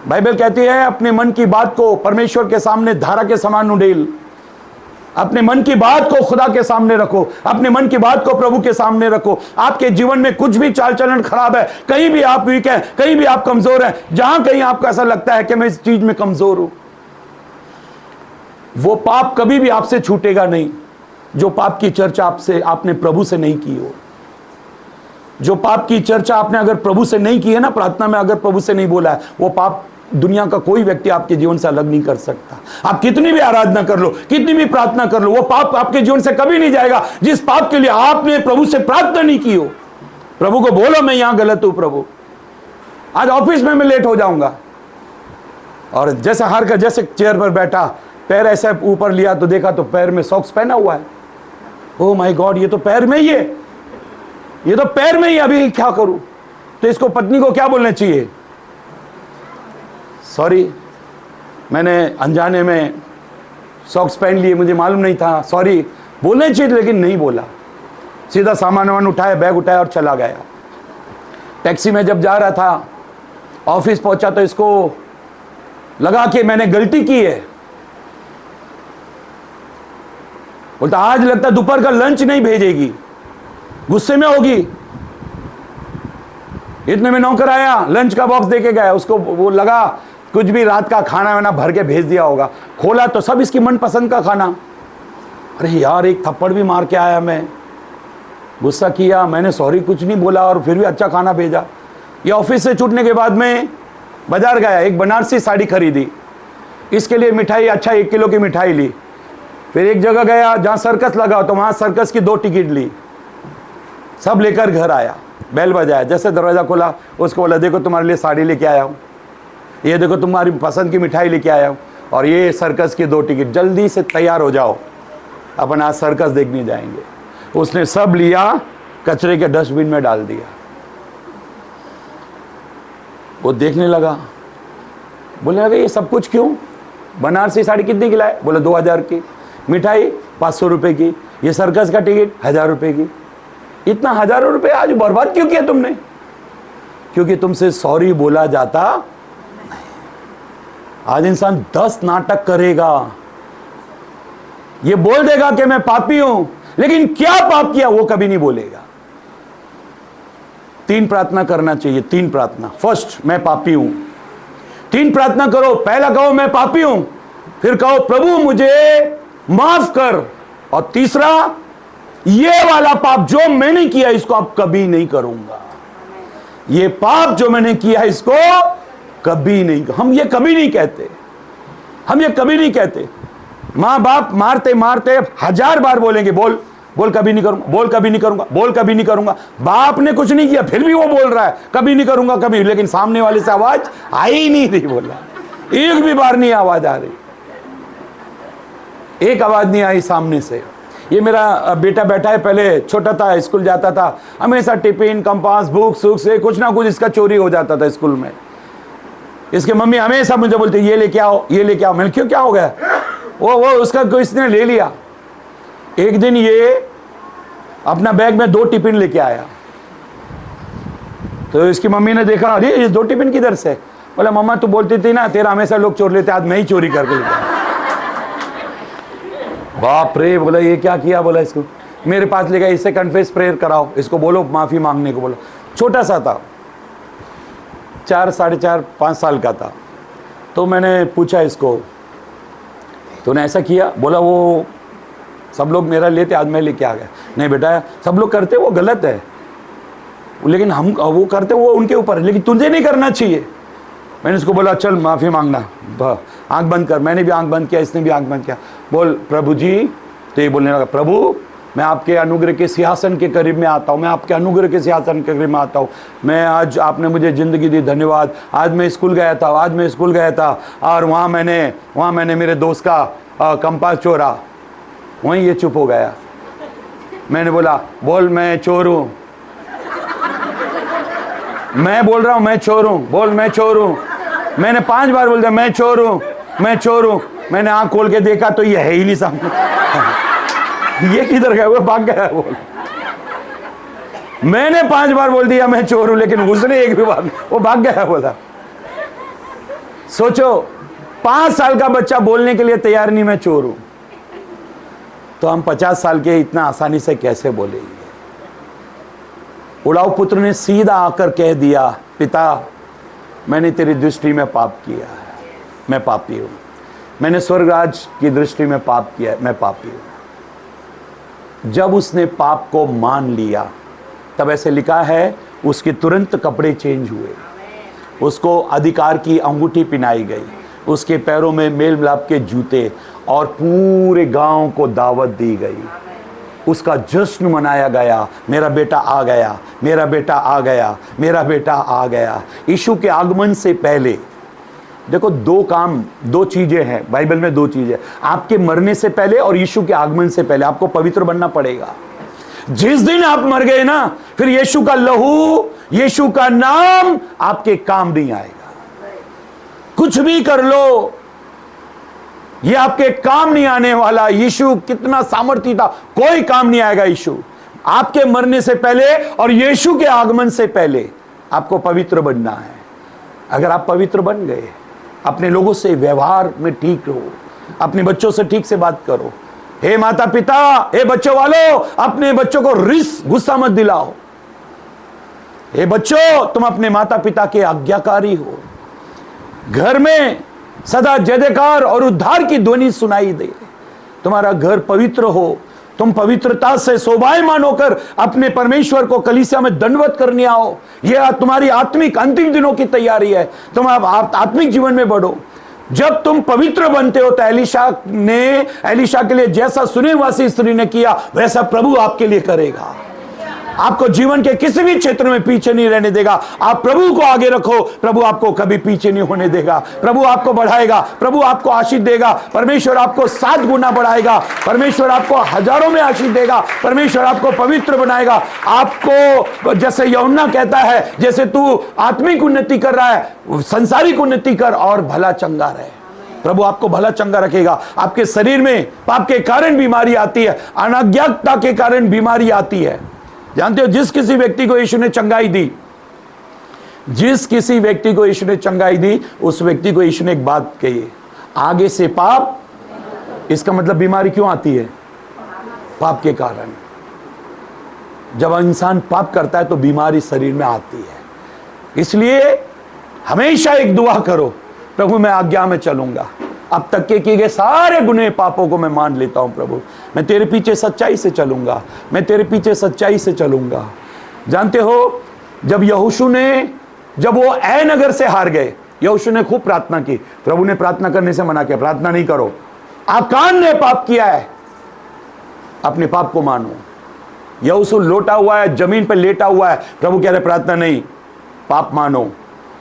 बाइबल कहती है अपने मन की बात को परमेश्वर के सामने धारा के समान उड़ेल। अपने मन की बात को खुदा के सामने रखो, अपने मन की बात को प्रभु के सामने रखो। आपके जीवन में कुछ भी चाल चलन खराब है, कहीं भी आप वीक हैं, कहीं भी आप कमजोर हैं, जहां कहीं आपको ऐसा लगता है कि मैं इस चीज में कमजोर हूं, वो पाप कभी भी आपसे छूटेगा नहीं जो पाप की चर्चा आपने प्रभु से नहीं की हो। जो पाप की चर्चा आपने अगर प्रभु से नहीं की है ना, प्रार्थना में अगर प्रभु से नहीं बोला है, वो पाप दुनिया का कोई व्यक्ति आपके जीवन से अलग नहीं कर सकता। आप कितनी भी आराधना कर लो, कितनी भी प्रार्थना कर लो, वो पाप आपके जीवन से कभी नहीं जाएगा जिस पाप के लिए आपने प्रभु से प्रार्थना नहीं की हो। प्रभु को बोलो मैं यहां गलत हूं प्रभु, आज ऑफिस में मैं लेट हो जाऊंगा। और जैसे हार कर जैसे चेयर पर बैठा, पैर ऐसे ऊपर लिया तो देखा तो पैर में सॉक्स पहना हुआ है। ओह माय गॉड, ये तो पैर में ही है, ये तो पैर में ही, अभी क्या करूं? तो इसको पत्नी को क्या बोलना चाहिए? सॉरी, मैंने अनजाने में सॉक्स पहन लिए, मुझे मालूम नहीं था, सॉरी बोलना चाहिए, लेकिन नहीं बोला। सीधा सामान वामान उठाया, बैग उठाया और चला गया। टैक्सी में जब जा रहा था, ऑफिस पहुंचा तो इसको लगा कि मैंने गलती की है। बोलता आज लगता दोपहर का लंच नहीं भेजेगी, गुस्से में होगी। इतने में नौकर आया, लंच का बॉक्स देके गया। उसको वो लगा कुछ भी रात का खाना वाना भर के भेज दिया होगा। खोला तो सब इसकी मनपसंद का खाना। अरे यार, एक थप्पड़ भी मार के आया मैं, गुस्सा किया, मैंने सॉरी कुछ नहीं बोला और फिर भी अच्छा खाना भेजा। ये ऑफिस से छूटने के बाद में बाजार गया, एक बनारसी साड़ी खरीदी, इसके लिए मिठाई, अच्छा 1 किलो की मिठाई ली। फिर एक जगह गया जहाँ सर्कस लगा तो वहाँ सर्कस की 2 टिकट ली, सब लेकर घर आया। बेल बजाया, जैसे दरवाज़ा खोला उसको बोला देखो तुम्हारे लिए साड़ी लेके आया हूँ, ये देखो तुम्हारी पसंद की मिठाई लेके आया हूँ, और ये सर्कस की 2 टिकट, जल्दी से तैयार हो जाओ, अपन आज सर्कस देखने जाएंगे। उसने सब लिया, कचरे के डस्टबिन में डाल दिया। वो देखने लगा, बोले अरे ये सब कुछ क्यों? बनारसी साड़ी कितनी की लाए? बोले 2000 की, मिठाई 500 रुपये की, ये सर्कस का टिकट 1000 रुपये की। इतना हजारों रुपए आज बर्बाद क्यों किया तुमने? क्योंकि तुमसे सॉरी बोला जाता नहीं। आज इंसान 10 नाटक करेगा, ये बोल देगा कि मैं पापी हूं, लेकिन क्या पाप किया वो कभी नहीं बोलेगा। 3 प्रार्थना करना चाहिए, 3 प्रार्थना। फर्स्ट, मैं पापी हूं। 3 प्रार्थना करो। पहला कहो मैं पापी हूं, फिर कहो प्रभु मुझे माफ कर, और तीसरा ये वाला पाप जो मैंने किया इसको अब कभी नहीं करूंगा। ये पाप जो मैंने किया इसको कभी नहीं। हम ये कभी नहीं कहते, हम ये कभी नहीं कहते। माँ बाप मारते मारते 1000 बार बोलेंगे बोल बोल कभी नहीं करूंगा, बोल कभी नहीं करूंगा, बोल कभी नहीं करूंगा। बाप ने कुछ नहीं किया फिर भी वो बोल रहा है कभी नहीं करूंगा कभी, लेकिन सामने वाले से आवाज आ ही नहीं रही। बोला एक भी बार नहीं आवाज आ रही, एक आवाज नहीं आई सामने से। ये मेरा बेटा बैठा है, पहले छोटा था, स्कूल जाता था, हमेशा टिफिन, कंपास, बुक सुक से कुछ ना कुछ इसका चोरी हो जाता था स्कूल में। इसके मम्मी हमेशा मुझे बोलती ये लेके आओ, ये लेके आओ। मैंने क्यों, क्या हो गया? वो उसका कोई इसने ले लिया। एक दिन ये अपना बैग में 2 टिफिन लेके आया, तो इसकी मम्मी ने देखा अरे ये 2 टिफिन किधर से? बोला मम्मा तू बोलती थी ना तेरा हमेशा लोग चोर लेते, आज मैं ही चोरी करके लेता। बाप रे, बोला ये क्या किया? बोला इसको मेरे पास ले गया, इससे कन्फेस प्रेयर कराओ, इसको बोलो माफी मांगने को बोलो। छोटा सा था, 4, 4.5, 5 साल का था। तो मैंने पूछा इसको, तूने ऐसा किया? बोला वो सब लोग मेरा लेते, आज मैं लेके आ गया। नहीं बेटा, सब लोग करते वो गलत है, लेकिन हम वो करते वो उनके ऊपर है, लेकिन तुझे नहीं करना चाहिए। मैंने उसको बोला चल माफ़ी मांगना, आंख बंद कर। मैंने भी आंख बंद किया, इसने भी आंख बंद किया। बोल प्रभु जी। तो ये बोलने लगा, प्रभु मैं आपके अनुग्रह के सिंहासन के करीब में आता हूँ, मैं आपके अनुग्रह के सिंहासन के करीब में आता हूँ। मैं आज आपने मुझे ज़िंदगी दी, धन्यवाद। आज मैं स्कूल गया था और वहाँ मैंने मेरे दोस्त का कंपास चोरा। वहीं ये चुप हो गया। मैंने बोला बोल मैं चोर हूँ। मैं बोल रहा हूँ मैं चोर हूँ, बोल मैं चोर हूँ। मैंने 5 बार बोल दिया मैं चोर हूँ, मैं चोर हूँ। मैंने आँख खोल के देखा तो ये है ही नहीं सामने। ये किधर गया? वो भाग गया। बोल मैंने 5 बार बोल दिया मैं चोर हूँ, लेकिन उसने एक भी बार, वो भाग गया। बोला सोचो 5 साल का बच्चा बोलने के लिए तैयार नहीं मैं चोर हूँ, तो हम 50 साल के इतना आसानी से कैसे बोलेंगे? उड़ाऊ पुत्र ने सीधा आकर कह दिया, पिता मैंने तेरी दृष्टि में पाप किया है, मैं पापी हूं। मैंने स्वर्गराज की दृष्टि में पाप किया, मैं पापी हूं। जब उसने पाप को मान लिया, तब ऐसे लिखा है उसके तुरंत कपड़े चेंज हुए, उसको अधिकार की अंगूठी पिनाई गई, उसके पैरों में मेल मिलाप के जूते, और पूरे गांव को दावत दी गई। उसका जश्न मनाया गया, मेरा बेटा आ गया, मेरा बेटा आ गया, मेरा बेटा आ गया। यीशु के आगमन से पहले देखो 2 चीजें हैं बाइबल में, 2 चीजें, आपके मरने से पहले और यीशु के आगमन से पहले आपको पवित्र बनना पड़ेगा। जिस दिन आप मर गए ना, फिर यीशु का लहू, यीशु का नाम आपके काम नहीं आएगा। कुछ भी कर लो, ये आपके काम नहीं आने वाला। यीशु कितना सामर्थी था, कोई काम नहीं आएगा। यीशु आपके मरने से पहले और यीशु के आगमन से पहले आपको पवित्र बनना है। अगर आप पवित्र बन गए, अपने लोगों से व्यवहार में ठीक रहो, अपने बच्चों से ठीक से बात करो। हे माता पिता, हे बच्चों वालों, अपने बच्चों को गुस्सा मत दिलाओ। हे बच्चों, तुम अपने माता पिता के आज्ञाकारी हो। घर में सदा जयकार और उद्धार की ध्वनि सुनाई दे। तुम्हारा घर पवित्र हो, तुम पवित्रता से शोभायमान होकर अपने परमेश्वर को कलीसिया में दंडवत करने आओ। यह तुम्हारी आत्मिक अंतिम दिनों की तैयारी है। तुम आत्मिक जीवन में बढ़ो। जब तुम पवित्र बनते हो तो एलीशा के लिए जैसा सुनेवासी स्त्री ने किया, वैसा प्रभु आपके लिए करेगा। आपको जीवन के किसी भी क्षेत्र में पीछे नहीं रहने देगा। आप प्रभु को आगे रखो, प्रभु आपको कभी पीछे नहीं होने देगा। प्रभु आपको बढ़ाएगा, प्रभु आपको आशीष देगा। परमेश्वर आपको 7 गुना बढ़ाएगा, परमेश्वर आपको हजारों में आशीष देगा, परमेश्वर आपको पवित्र बनाएगा। आपको जैसे यूहन्ना कहता है, जैसे तू आत्मिक उन्नति कर रहा है, संसारिक उन्नति कर और भला चंगा रहे। प्रभु आपको भला चंगा रखेगा। आपके शरीर में पाप के कारण बीमारी आती है, अनाज्ञाता के कारण बीमारी आती है। जानते हो, जिस किसी व्यक्ति को यीशु ने चंगाई दी, जिस किसी व्यक्ति को यीशु ने चंगाई दी, उस व्यक्ति को यीशु ने एक बात कही, आगे से पाप। इसका मतलब बीमारी क्यों आती है? पाप के कारण। जब इंसान पाप करता है तो बीमारी शरीर में आती है। इसलिए हमेशा एक दुआ करो, प्रभु मैं आज्ञा में चलूंगा, अब तक के किए गए सारे गुनाह पापों को मैं मान लेता हूं। प्रभु मैं तेरे पीछे सच्चाई से चलूंगा, मैं तेरे पीछे सच्चाई से चलूंगा। जानते हो, जब यहोशू ने, जब वो ऐ नगर से हार गए, यहोशू ने खूब प्रार्थना की। प्रभु ने प्रार्थना करने से मना किया, प्रार्थना नहीं करो। आकान ने पाप किया है, अपने पाप को मानो। यहोशू लोटा हुआ है, जमीन पर लेटा हुआ है, प्रभु कह रहे प्रार्थना नहीं, पाप मानो।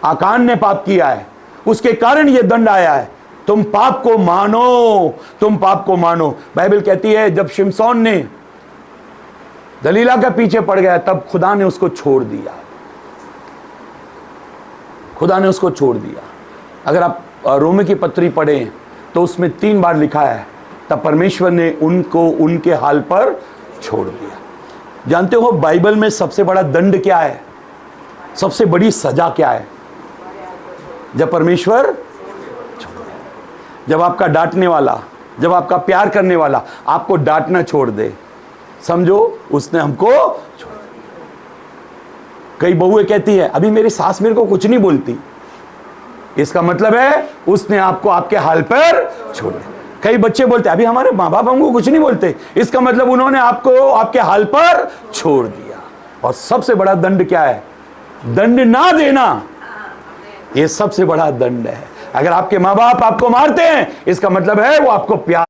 आकान ने पाप किया है, उसके कारण यह दंड आया है। तुम पाप को मानो, तुम पाप को मानो। बाइबल कहती है जब शिमशोन ने दलीला के पीछे पड़ गया, तब खुदा ने उसको छोड़ दिया, खुदा ने उसको छोड़ दिया। अगर आप रोमी की पत्री पढ़ें तो उसमें 3 बार लिखा है, तब परमेश्वर ने उनको उनके हाल पर छोड़ दिया। जानते हो बाइबल में सबसे बड़ा दंड क्या है? सबसे बड़ी सजा क्या है? जब परमेश्वर, जब आपका डांटने वाला, जब आपका प्यार करने वाला आपको डांटना छोड़ दे, समझो उसने हमको छोड़ दिया। कई बहुएं कहती है अभी मेरी सास मेरे को कुछ नहीं बोलती, इसका मतलब है उसने आपको आपके हाल पर छोड़ दिया। कई बच्चे बोलते अभी हमारे माँ बाप हमको कुछ नहीं बोलते, इसका मतलब उन्होंने आपको आपके हाल पर छोड़ दिया। और सबसे बड़ा दंड क्या है? दंड ना देना, ये सबसे बड़ा दंड है। अगर आपके माँ बाप आपको मारते हैं, इसका मतलब है वो आपको प्यार